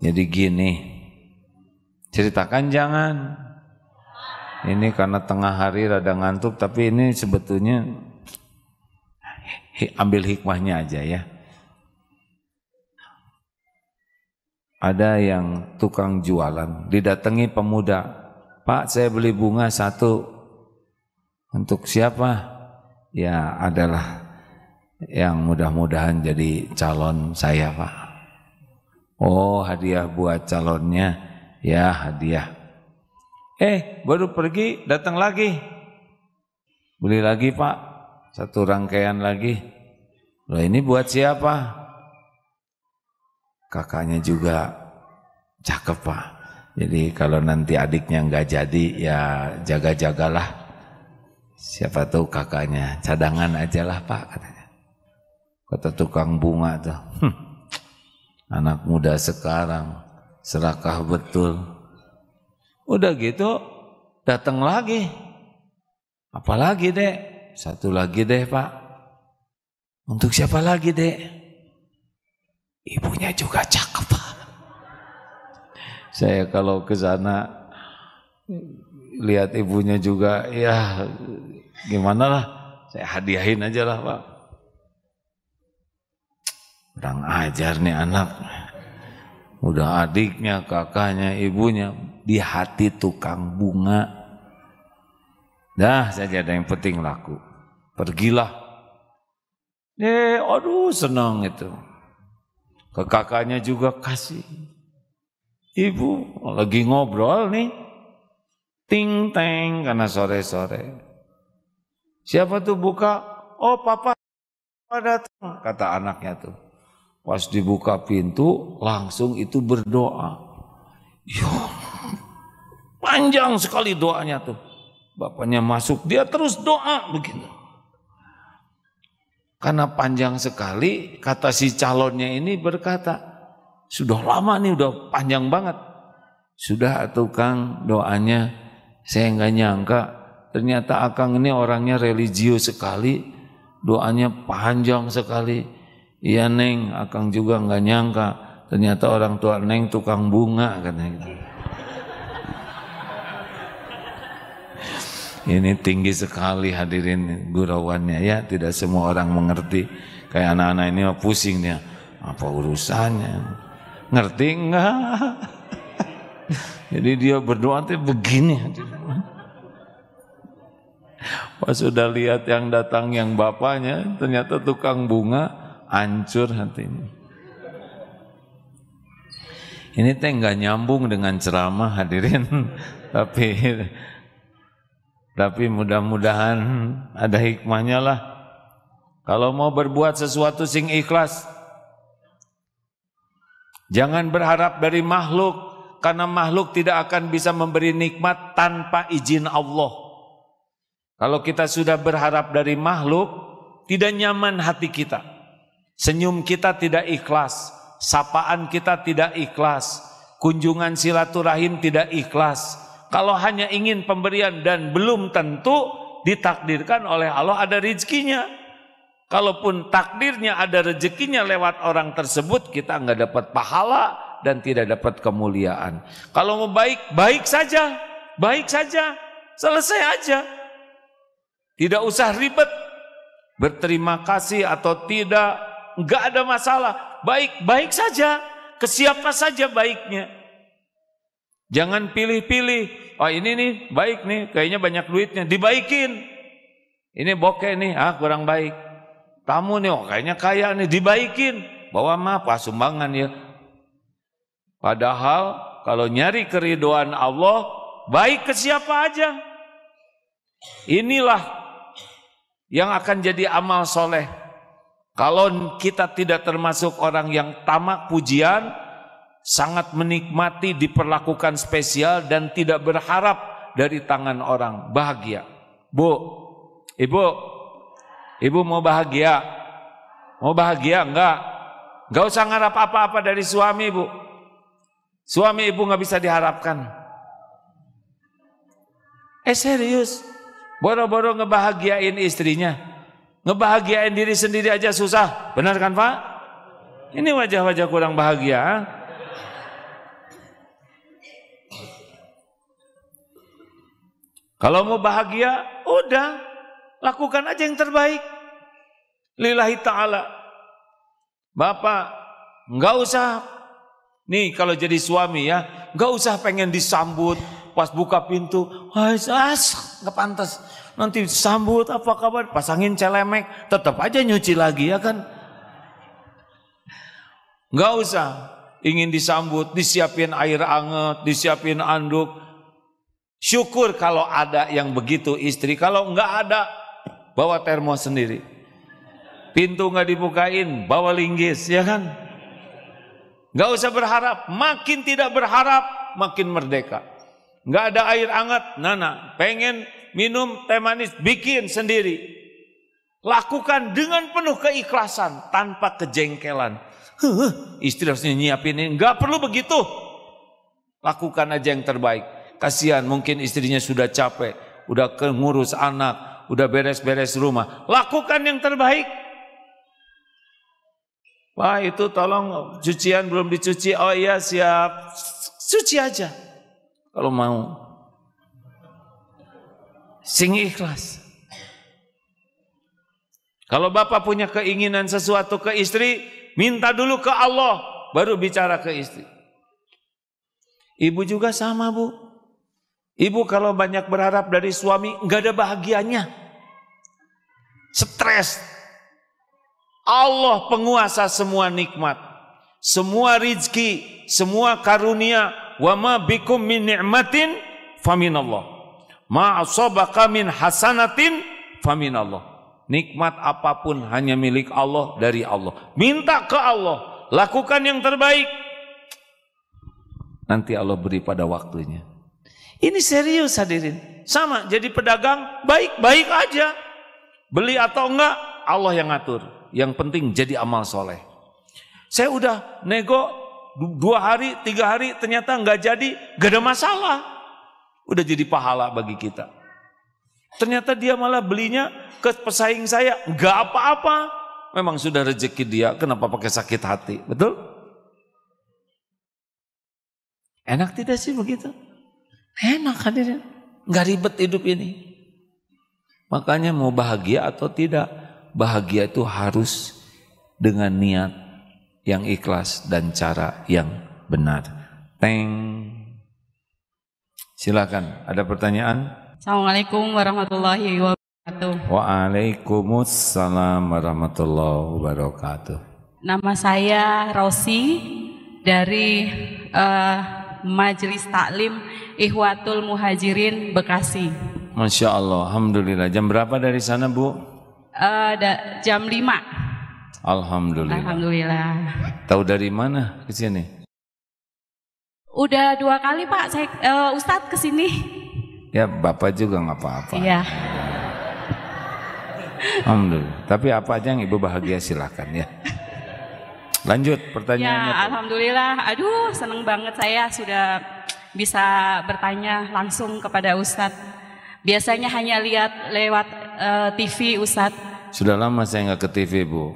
Jadi gini, ceritakan jangan. Ini karena tengah hari rada ngantuk, tapi ini sebetulnya ambil hikmahnya aja ya. Ada yang tukang jualan, didatangi pemuda, Pak saya beli bunga 1, untuk siapa? Ya adalah yang mudah-mudahan jadi calon saya Pak. Oh hadiah buat calonnya, ya hadiah. Baru pergi datang lagi, beli lagi Pak, 1 rangkaian lagi. Loh ini buat siapa? Kakaknya juga cakep Pak. Jadi kalau nanti adiknya enggak jadi ya jaga-jagalah. Siapa tahu kakaknya, cadangan aja lah Pak katanya. Kata tukang bunga tuh, anak muda sekarang serakah betul. Udah gitu datang lagi. Apalagi Dek? 1 lagi deh Pak. Untuk siapa lagi Dek? Ibunya juga cakep Pak. Saya kalau ke sana lihat ibunya juga ya gimana lah, saya hadiahin aja lah Pak. Kurang ajar nih anak. Udah adiknya, kakaknya, ibunya, di hati tukang bunga. Dah saja ada yang penting laku. Pergilah. Aduh senang itu. Ke kakaknya juga kasih. Ibu lagi ngobrol nih. Ting teng karena sore-sore. Siapa tuh buka? Oh papa datang, kata anaknya tuh. Pas dibuka pintu langsung itu berdoa. Ya, panjang sekali doanya tuh. Bapaknya masuk, dia terus doa begitu. Karena panjang sekali, kata si calonnya ini berkata, sudah lama nih, udah panjang banget. Sudah tukang doanya, saya nggak nyangka, ternyata akang ini orangnya religius sekali, doanya panjang sekali. Iya Neng, akang juga nggak nyangka, ternyata orang tua Neng tukang bunga katanya. Ini tinggi sekali hadirin gurauannya ya, tidak semua orang mengerti. Kayak anak-anak ini pusing dia, apa urusannya? Ngerti enggak? Jadi dia berdoa tuh begini. Pas sudah lihat yang datang yang bapaknya, ternyata tukang bunga, hancur hatinya. Ini teh enggak nyambung dengan ceramah hadirin, tapi mudah-mudahan ada hikmahnya lah. Kalau mau berbuat sesuatu sing ikhlas, jangan berharap dari makhluk, karena makhluk tidak akan bisa memberi nikmat tanpa izin Allah. Kalau kita sudah berharap dari makhluk, tidak nyaman hati kita. Senyum kita tidak ikhlas, sapaan kita tidak ikhlas, kunjungan silaturahim tidak ikhlas. Kalau hanya ingin pemberian dan belum tentu ditakdirkan oleh Allah ada rezekinya. Kalaupun takdirnya ada rezekinya lewat orang tersebut, kita enggak dapat pahala dan tidak dapat kemuliaan. Kalau mau baik, baik saja, selesai aja. Tidak usah ribet. Berterima kasih atau tidak, enggak ada masalah. Baik-baik saja, ke siapa saja baiknya. Jangan pilih-pilih. Oh ini nih baik nih, kayaknya banyak duitnya, dibaikin. Ini bokeh nih, kurang baik. Tamu nih, kayaknya kaya nih, dibaikin. Bawa maaf, sumbangan ya. Padahal kalau nyari keridhaan Allah, baik ke siapa aja. Inilah yang akan jadi amal soleh. Kalau kita tidak termasuk orang yang tamak pujian, sangat menikmati diperlakukan spesial dan tidak berharap dari tangan orang, bahagia. Ibu mau bahagia? Mau bahagia enggak? Enggak usah ngarap apa-apa dari suami, Bu. Suami ibu enggak bisa diharapkan. Serius? Boro-boro ngebahagiain istrinya, ngebahagiain diri sendiri aja susah. Benar kan Pak? Ini wajah-wajah kurang bahagia. Kalau mau bahagia, udah lakukan aja yang terbaik. Lillahi ta'ala. Bapak, enggak usah. Nih kalau jadi suami ya, enggak usah pengen disambut. Pas buka pintu, nggak pantas. Nanti sambut apa kabar? Pasangin celemek, tetap aja nyuci lagi ya kan? Nggak usah. Ingin disambut, disiapin air anget, disiapin anduk. Syukur kalau ada yang begitu istri. Kalau nggak ada, bawa termos sendiri. Pintu nggak dibukain, bawa linggis ya kan? Nggak usah berharap. Makin tidak berharap, makin merdeka. Nggak ada air hangat, Nana pengen minum teh manis, bikin sendiri. Lakukan dengan penuh keikhlasan, tanpa kejengkelan. Istri harusnya nyiapin ini, nggak perlu begitu. Lakukan aja yang terbaik. Kasihan mungkin istrinya sudah capek, udah ngurus anak, udah beres-beres rumah. Lakukan yang terbaik. Wah itu tolong cucian belum dicuci, oh iya siap, cuci aja. Kalau mau sing ikhlas. Kalau bapak punya keinginan sesuatu ke istri, minta dulu ke Allah, baru bicara ke istri. Ibu juga sama Bu. Ibu kalau banyak berharap dari suami, enggak ada bahagianya. Stres. Allah penguasa semua nikmat, semua rizki, semua karunia. Wa ma bikum min ni'matin faminallah. Ma asabaka min hasanatin faminallah. Nikmat apapun hanya milik Allah, dari Allah. Minta ke Allah, lakukan yang terbaik. Nanti Allah beri pada waktunya. Ini serius hadirin. Sama jadi pedagang, baik-baik aja. Beli atau enggak, Allah yang ngatur. Yang penting jadi amal soleh. Saya udah nego 2 hari, 3 hari, ternyata nggak jadi, nggak ada masalah. Udah jadi pahala bagi kita. Ternyata dia malah belinya ke pesaing saya, nggak apa-apa. Memang sudah rezeki dia, kenapa pakai sakit hati? Betul? Enak tidak sih begitu? Enak hadirin, nggak ribet hidup ini. Makanya mau bahagia atau tidak, bahagia itu harus dengan niat yang ikhlas dan cara yang benar. Silakan, ada pertanyaan? Assalamualaikum warahmatullahi wabarakatuh. Waalaikumsalam warahmatullahi wabarakatuh. Nama saya Rosi dari Majelis Taklim Ikhwatul Muhajirin Bekasi. Masya Allah, alhamdulillah. Jam berapa dari sana Bu? Jam 5. Alhamdulillah. Alhamdulillah. Tahu dari mana ke sini? Udah 2 kali Pak, saya Ustadz ke sini. Ya Bapak juga nggak apa-apa. Iya. Alhamdulillah. Tapi apa aja yang Ibu bahagia silakan ya. Lanjut pertanyaannya. Ya, alhamdulillah. Aduh, seneng banget saya sudah bisa bertanya langsung kepada Ustadz. Biasanya hanya lihat lewat TV Ustadz. Sudah lama saya nggak ke TV Bu.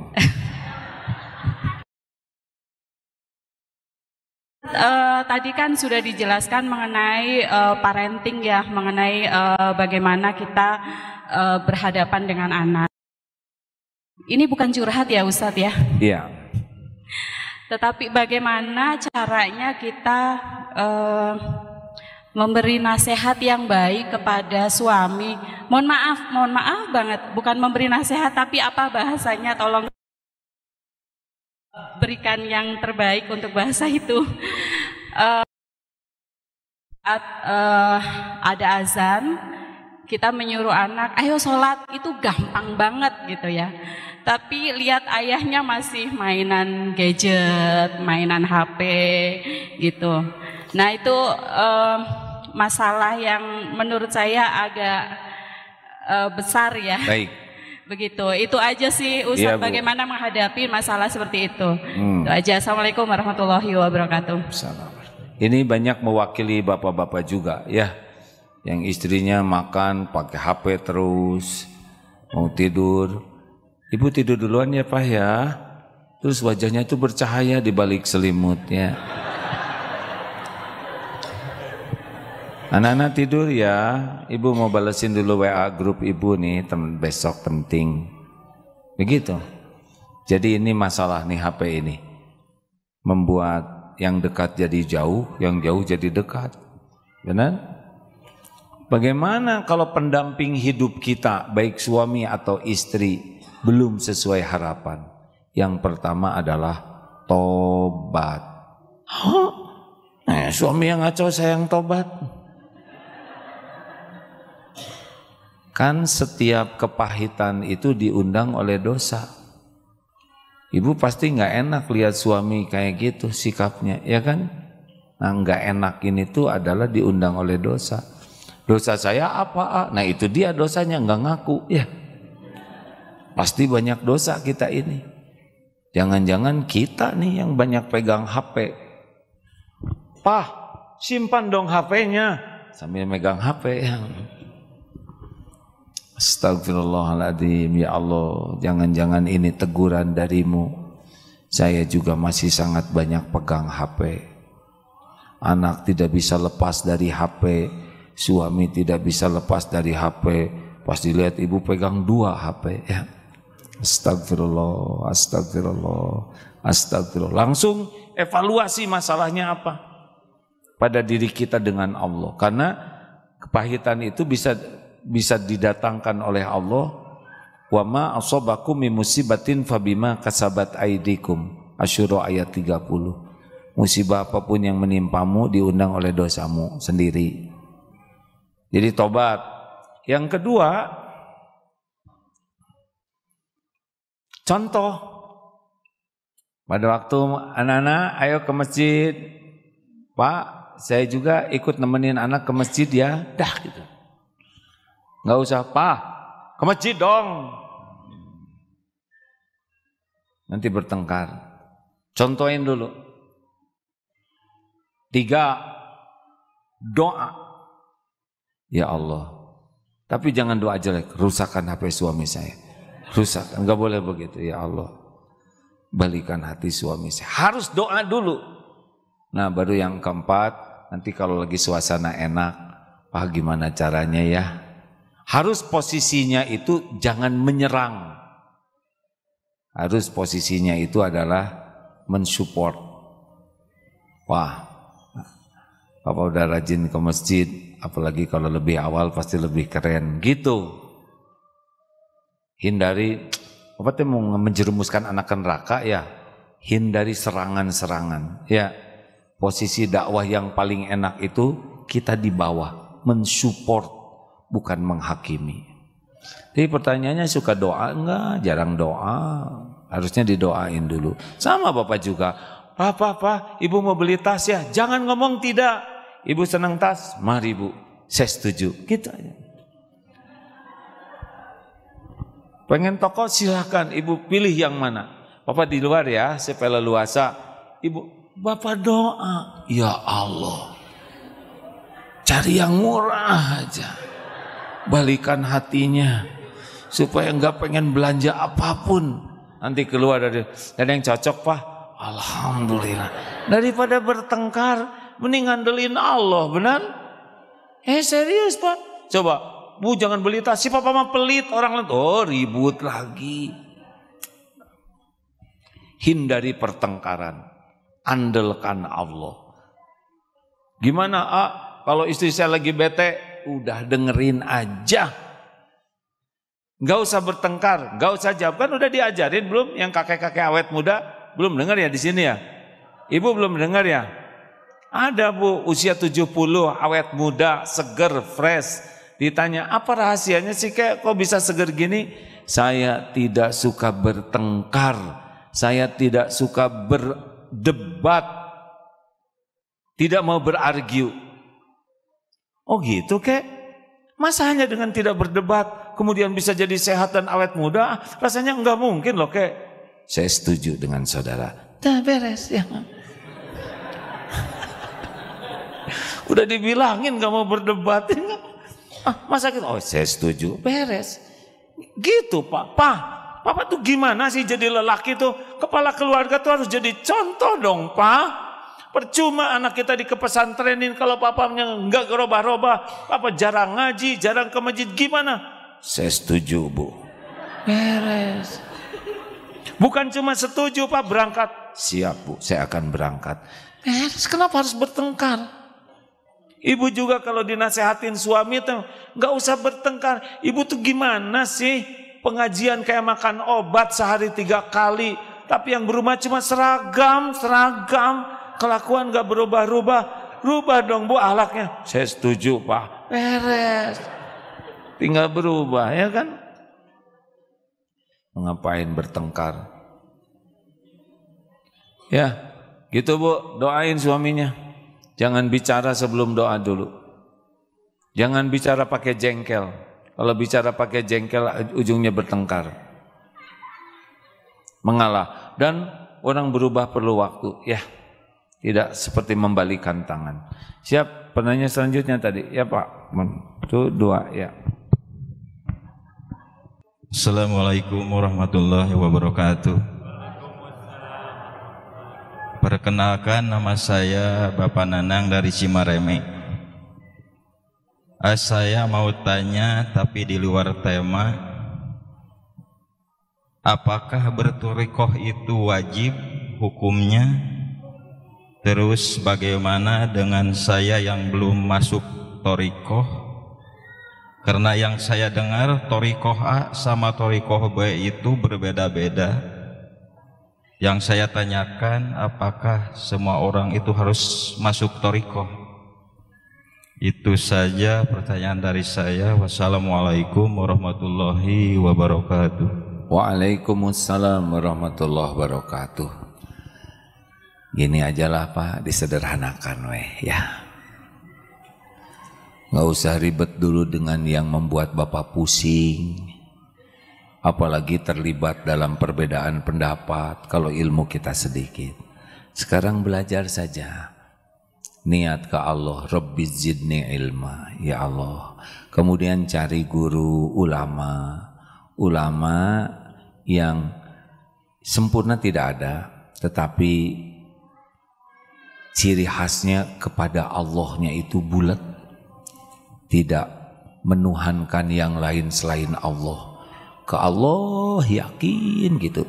Tadi kan sudah dijelaskan mengenai parenting ya, mengenai bagaimana kita berhadapan dengan anak. Ini bukan curhat ya Ustadz ya? Iya. Tetapi bagaimana caranya kita memberi nasihat yang baik kepada suami. Mohon maaf banget, bukan memberi nasihat tapi apa bahasanya, tolong berikan yang terbaik untuk bahasa itu. Ada azan, kita menyuruh anak, ayo sholat, itu gampang banget gitu ya. Tapi lihat ayahnya masih mainan gadget, mainan HP gitu. Nah itu masalah yang menurut saya agak besar ya. Baik. Begitu, itu aja sih Ustaz, ya, bagaimana menghadapi masalah seperti itu. Itu aja. Assalamualaikum warahmatullahi wabarakatuh. Ini banyak mewakili bapak-bapak juga ya, yang istrinya makan pakai HP terus, mau tidur, ibu tidur duluan ya Pak ya, terus wajahnya itu bercahaya di balik selimutnya. Anak-anak tidur ya, ibu mau balesin dulu WA grup ibu nih, besok penting. Begitu. Jadi ini masalah nih HP ini. Membuat yang dekat jadi jauh, yang jauh jadi dekat. Benar? Bagaimana kalau pendamping hidup kita, baik suami atau istri, belum sesuai harapan? Yang pertama adalah tobat. Suami yang ngaco saya yang tobat. Kan setiap kepahitan itu diundang oleh dosa. Ibu pasti nggak enak lihat suami kayak gitu sikapnya, ya kan? Nah nggak enak ini tuh adalah diundang oleh dosa. Dosa saya apa? Nah itu dia dosanya, nggak ngaku, ya. Pasti banyak dosa kita ini. Jangan-jangan kita nih yang banyak pegang HP. Pak, simpan dong HP-nya sambil megang HP yang. Astagfirullahaladzim, ya Allah, jangan-jangan ini teguran darimu. Saya juga masih sangat banyak pegang HP. Anak tidak bisa lepas dari HP, suami tidak bisa lepas dari HP. Pas dilihat ibu pegang 2 HP ya. Astagfirullah, astagfirullah, astagfirullah. Langsung evaluasi masalahnya apa pada diri kita dengan Allah. Karena kepahitan itu bisa didatangkan oleh Allah. Wa ma asabakum min musibatin fabima kasabat aydikum. Asyura ayat 30. Musibah apapun yang menimpamu diundang oleh dosamu sendiri. Jadi tobat. Yang kedua, contoh. Pada waktu anak-anak ayo ke masjid. Pak, saya juga ikut nemenin anak ke masjid ya. Dah gitu. Nggak usah, Pak, ke masjid dong. Nanti bertengkar. Contohin dulu. 3, doa. Ya Allah. Tapi jangan doa jelek, rusakkan HP suami saya. Rusak, nggak boleh begitu. Ya Allah, balikan hati suami saya. Harus doa dulu. Nah baru yang keempat, nanti kalau lagi suasana enak, Pak gimana caranya ya? Harus posisinya itu jangan menyerang. Harus posisinya itu adalah mensupport. Wah, Papa udah rajin ke masjid, apalagi kalau lebih awal pasti lebih keren gitu. Hindari, Papa tuh mau menjerumuskan anak ke neraka ya. Hindari serangan-serangan. Ya, posisi dakwah yang paling enak itu kita di bawah, mensupport. Bukan menghakimi. Jadi pertanyaannya suka doa enggak? Jarang doa. Harusnya didoain dulu. Sama Bapak juga. Pak, Ibu mau beli tas ya? Jangan ngomong tidak. Ibu senang tas? Mari Bu, saya setuju. Gitu aja. Pengen toko silahkan. Ibu pilih yang mana? Bapak di luar ya, saya leluasa. Ibu, Bapak doa. Ya Allah. Cari yang murah aja. Balikan hatinya supaya enggak pengen belanja apapun. Nanti keluar dari ada yang cocok Pak, alhamdulillah. Daripada bertengkar mending ngandelin Allah, benar? Serius Pak. Coba Bu jangan beli tas, si papa mah pelit, orang lain, oh ribut lagi. Hindari pertengkaran, andalkan Allah. Gimana kalau istri saya lagi bete, udah dengerin aja. Gak usah bertengkar, gak usah jawab, kan udah diajarin belum yang kakek-kakek awet muda? Belum dengar ya di sini ya? Ibu belum dengar ya? Ada Bu, usia 70, awet muda, seger, fresh. Ditanya, apa rahasianya sih kek kok bisa seger gini? Saya tidak suka bertengkar, saya tidak suka berdebat, tidak mau berargu. Oh gitu kek? Masa hanya dengan tidak berdebat kemudian bisa jadi sehat dan awet muda? Rasanya enggak mungkin loh kek. Saya setuju dengan saudara. Dah beres ya. Udah dibilangin gak mau berdebat. Masa gitu? Oh saya setuju. Beres. Gitu Pak. Papa tuh gimana sih jadi lelaki tuh? Kepala keluarga tuh harus jadi contoh dong Pak. Percuma anak kita di kepesantrenin kalau papanya enggak gerobah-robah. Papa jarang ngaji, jarang ke masjid. Gimana? Saya setuju Bu. Beres. Bukan cuma setuju Pak, berangkat. Siap Bu, saya akan berangkat. Beres, kenapa harus bertengkar? Ibu juga kalau dinasehatin suami tuh nggak usah bertengkar. Ibu tuh gimana sih? Pengajian kayak makan obat sehari 3 kali, tapi yang berubah cuma seragam. Kelakuan nggak berubah-ubah. Rubah dong Bu akhlaknya. Saya setuju Pak. Beres. Tinggal berubah ya kan? Ngapain bertengkar? Ya, gitu Bu, doain suaminya. Jangan bicara sebelum doa dulu. Jangan bicara pakai jengkel. Kalau bicara pakai jengkel ujungnya bertengkar. Mengalah. Dan orang berubah perlu waktu. Ya, tidak seperti membalikan tangan. Siap, penanya selanjutnya tadi. Ya Pak, itu 2 ya. Assalamualaikum warahmatullahi wabarakatuh. Perkenalkan, nama saya Bapak Nanang dari Cimareme. Saya mau tanya tapi di luar tema. Apakah bertorikoh itu wajib hukumnya? Terus bagaimana dengan saya yang belum masuk torikoh? Karena yang saya dengar torikoh A sama torikoh B itu berbeda-beda. Yang saya tanyakan, apakah semua orang itu harus masuk torikoh? Itu saja pertanyaan dari saya. Wassalamualaikum warahmatullahi wabarakatuh. Waalaikumsalam warahmatullahi wabarakatuh. Gini aja lah Pak, disederhanakan ya. Nggak usah ribet dulu dengan yang membuat Bapak pusing. Apalagi terlibat dalam perbedaan pendapat kalau ilmu kita sedikit. Sekarang belajar saja. Niat ke Allah, Rabbi zidni ilma, ya Allah. Kemudian cari guru, ulama yang sempurna tidak ada, tetapi ciri khasnya kepada Allahnya itu bulat, tidak menuhankan yang lain selain Allah. Ke Allah yakin gitu,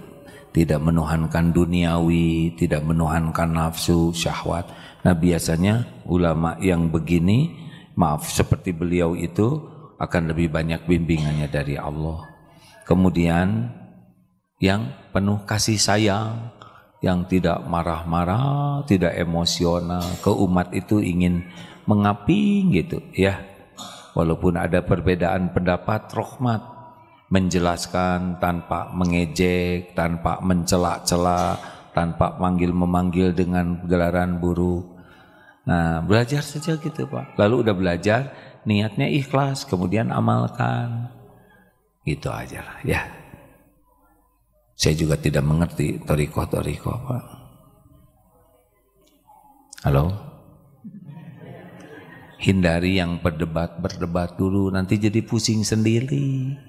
tidak menuhankan duniawi, tidak menuhankan nafsu, syahwat. Nah biasanya ulama yang begini, maaf seperti beliau itu akan lebih banyak bimbingannya dari Allah. Kemudian yang penuh kasih sayang, yang tidak marah-marah, tidak emosional, ke umat itu ingin mengaping gitu ya. Walaupun ada perbedaan pendapat, rahmat. Menjelaskan tanpa mengejek, tanpa mencela-cela, tanpa memanggil dengan gelaran buruk. Nah, belajar saja gitu Pak. Lalu udah belajar, niatnya ikhlas, kemudian amalkan. Gitu aja lah ya. Saya juga tidak mengerti torikoh Pak. Halo? Hindari yang berdebat dulu, nanti jadi pusing sendiri.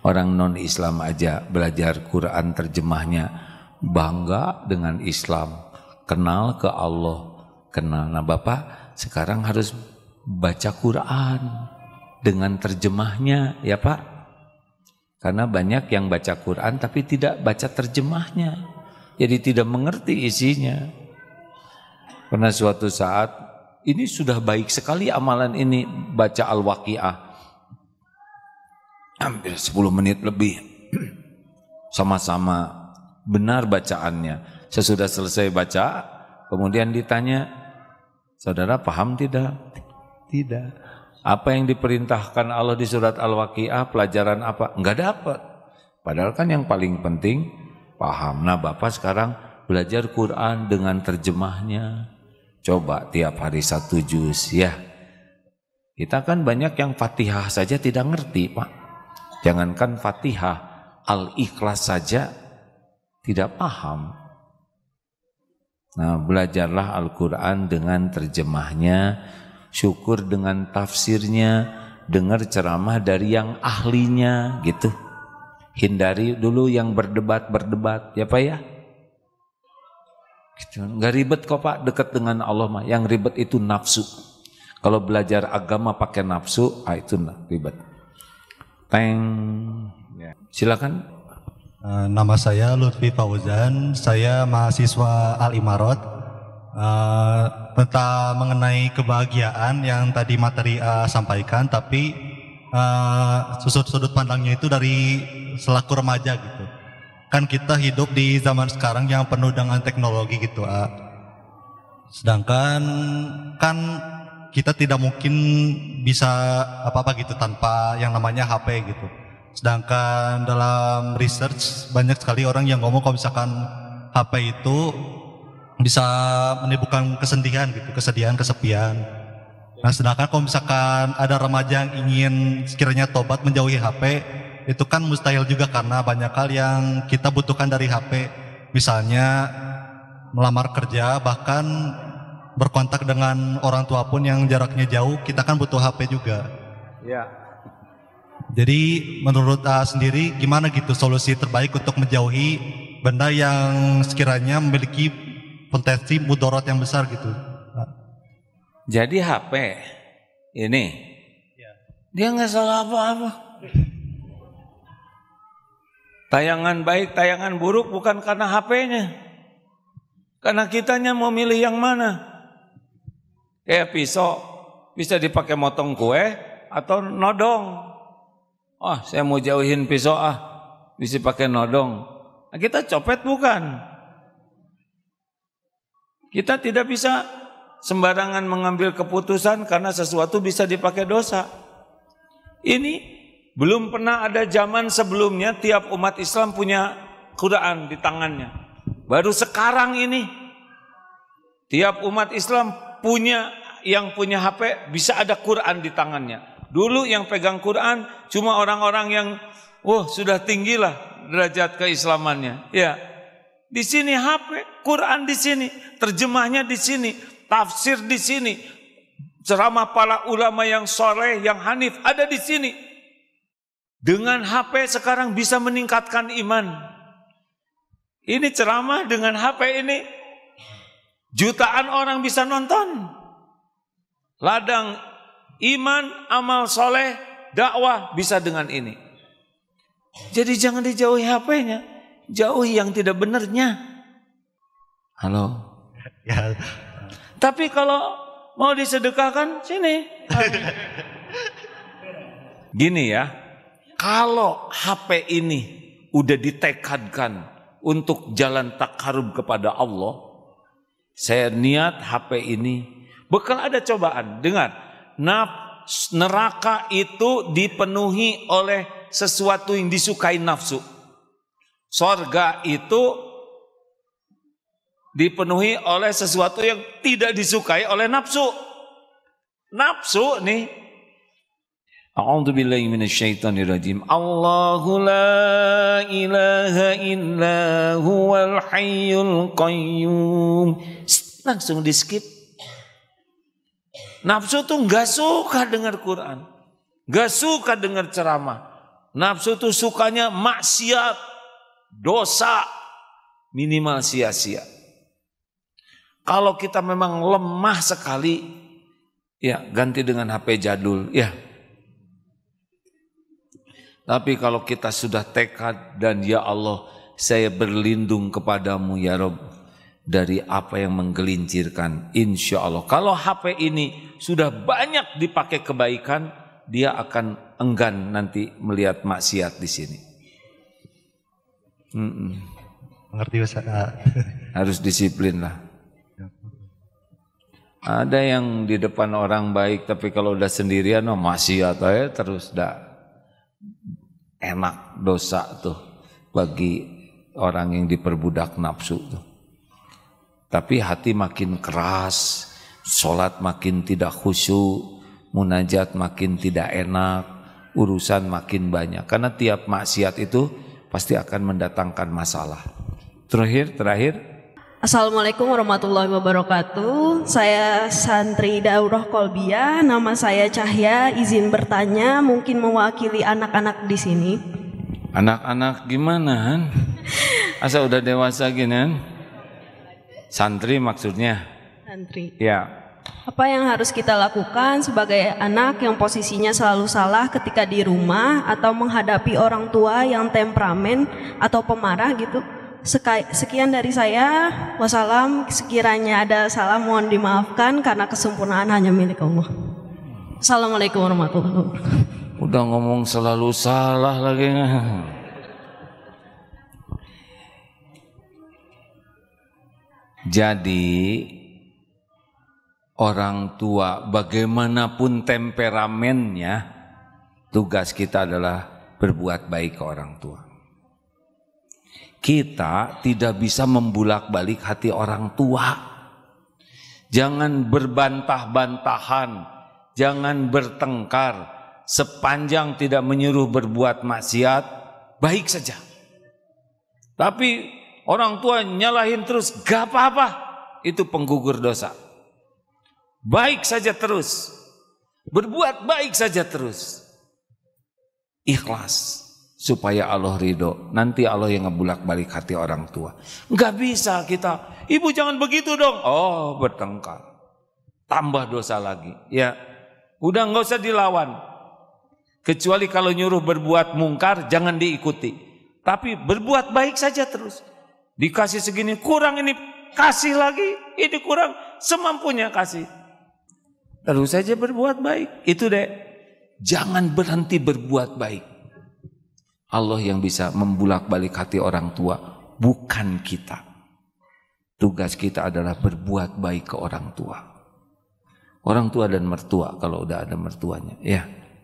Orang non-Islam aja belajar Quran terjemahnya bangga dengan Islam, kenal ke Allah, kenal. Nah Bapak sekarang harus baca Quran, dengan terjemahnya ya Pak. Karena banyak yang baca Quran tapi tidak baca terjemahnya. Jadi tidak mengerti isinya. Pernah suatu saat, ini sudah baik sekali amalan ini, baca Al-Waqi'ah. Hampir 10 menit lebih. Sama-sama benar bacaannya. Sesudah selesai baca, kemudian ditanya, saudara paham tidak? Tidak. Apa yang diperintahkan Allah di surat Al-Waqi'ah, pelajaran apa? Enggak dapat. Padahal kan yang paling penting paham. Nah Bapak sekarang belajar Quran dengan terjemahnya. Coba tiap hari 1 juz ya. Kita kan banyak yang Fatihah saja tidak ngerti Pak. Jangankan Fatihah, Al-Ikhlas saja tidak paham. Nah belajarlah Al-Quran dengan terjemahnya. Syukur dengan tafsirnya, dengar ceramah dari yang ahlinya gitu. Hindari dulu yang berdebat ya Pak ya. Gitu. Nggak ribet kok Pak, dekat dengan Allah mah. Yang ribet itu nafsu. Kalau belajar agama pakai nafsu, itu ribet. Teng. Ya. Silakan. Nama saya Lutfi Fauzan, saya mahasiswa Al-Imarat. Tentang mengenai kebahagiaan yang tadi materi sampaikan, tapi sudut pandangnya itu dari selaku remaja gitu. Kan kita hidup di zaman sekarang yang penuh dengan teknologi gitu. Sedangkan kan kita tidak mungkin bisa apa-apa gitu tanpa yang namanya HP gitu. Sedangkan dalam research banyak sekali orang yang ngomong kalau misalkan HP itu bisa menimbulkan kesedihan gitu, kesepian. Nah sedangkan kalau misalkan ada remaja yang ingin sekiranya tobat menjauhi HP, itu kan mustahil juga karena banyak hal yang kita butuhkan dari HP. Misalnya melamar kerja, bahkan berkontak dengan orang tua pun yang jaraknya jauh, kita kan butuh HP juga. Ya. Jadi menurut sendiri gimana gitu solusi terbaik untuk menjauhi benda yang sekiranya memiliki potensi mudarat yang besar gitu. Jadi HP ini dia nggak salah apa-apa. Tayangan baik, tayangan buruk bukan karena HP-nya. Karena kitanya mau milih yang mana. Kayak pisau bisa dipakai motong kue atau nodong. Saya mau jauhin pisau bisa pakai nodong. Nah, kita copet bukan. Kita tidak bisa sembarangan mengambil keputusan karena sesuatu bisa dipakai dosa. Ini belum pernah ada zaman sebelumnya tiap umat Islam punya Quran di tangannya. Baru sekarang ini tiap umat Islam yang punya HP bisa ada Quran di tangannya. Dulu yang pegang Quran cuma orang-orang yang sudah tinggilah derajat keislamannya. Ya. Di sini HP, Quran di sini, terjemahnya di sini, tafsir di sini, ceramah para ulama yang soleh, yang hanif ada di sini. Dengan HP sekarang bisa meningkatkan iman. Ini ceramah dengan HP ini, jutaan orang bisa nonton. Ladang iman, amal soleh, dakwah bisa dengan ini. Jadi jangan dijauhi HP-nya. Jauhi yang tidak benarnya. Halo. Ya. Tapi kalau mau disedekahkan sini. Gini ya. Kalau HP ini udah ditekadkan untuk jalan takarub kepada Allah, saya niat HP ini bakal ada cobaan. Dengar, neraka itu dipenuhi oleh sesuatu yang disukai nafsu. Sorga itu dipenuhi oleh sesuatu yang tidak disukai oleh nafsu. Nafsu nih. A'udzubillahi minasyaitonirrajim. Allahu la ilaha illa huwal hayyul qayyum. Langsung di skip. Nafsu tuh gak suka dengar Quran, gak suka dengar ceramah. Nafsu tuh sukanya maksiat, dosa, minimal sia-sia. Kalau kita memang lemah sekali, ya ganti dengan HP jadul, ya Tapi kalau kita sudah tekad dan ya Allah, saya berlindung kepadamu ya Rabb dari apa yang menggelincirkan, insya Allah. Kalau HP ini sudah banyak dipakai kebaikan, dia akan enggan nanti melihat maksiat di sini. Mengerti Ustaz? Harus disiplin lah. Ada yang di depan orang baik, tapi kalau udah sendirian, maksiat aja terus dah. Enak dosa tuh bagi orang yang diperbudak nafsu tuh. Tapi hati makin keras, sholat makin tidak khusyuk, munajat makin tidak enak, urusan makin banyak. Karena tiap maksiat itu pasti akan mendatangkan masalah. Terakhir. Assalamualaikum warahmatullahi wabarakatuh. Saya santri Daurah Kolbia, nama saya Cahya. Izin bertanya, mungkin mewakili anak-anak di sini. Anak-anak gimana, Han? Asa udah dewasa gini, Han? Santri maksudnya? Santri. Ya. Apa yang harus kita lakukan sebagai anak yang posisinya selalu salah ketika di rumah atau menghadapi orang tua yang temperamen atau pemarah gitu? Sekian dari saya. Wassalam. Sekiranya ada salah mohon dimaafkan karena kesempurnaan hanya milik Allah. Assalamualaikum warahmatullahi wabarakatuh. Udah ngomong selalu salah lagi. Jadi orang tua bagaimanapun temperamennya, tugas kita adalah berbuat baik ke orang tua. Kita tidak bisa membulak-balik hati orang tua. Jangan berbantah-bantahan, jangan bertengkar. Sepanjang tidak menyuruh berbuat maksiat, baik saja. Tapi orang tua nyalahin terus, gak apa-apa, itu penggugur dosa. Baik saja terus, berbuat baik saja terus. Ikhlas. Supaya Allah ridho. Nanti Allah yang ngebulak balik hati orang tua. Enggak bisa kita, ibu jangan begitu dong. Oh, bertengkar, tambah dosa lagi. Ya, udah nggak usah dilawan. Kecuali kalau nyuruh berbuat mungkar, jangan diikuti. Tapi berbuat baik saja terus. Dikasih segini kurang, ini kasih lagi. Ini kurang, semampunya kasih. Terus saja berbuat baik. Itu deh. Jangan berhenti berbuat baik. Allah yang bisa membulak-balik hati orang tua, bukan kita. Tugas kita adalah berbuat baik ke orang tua. Orang tua dan mertua kalau udah ada mertuanya, ya.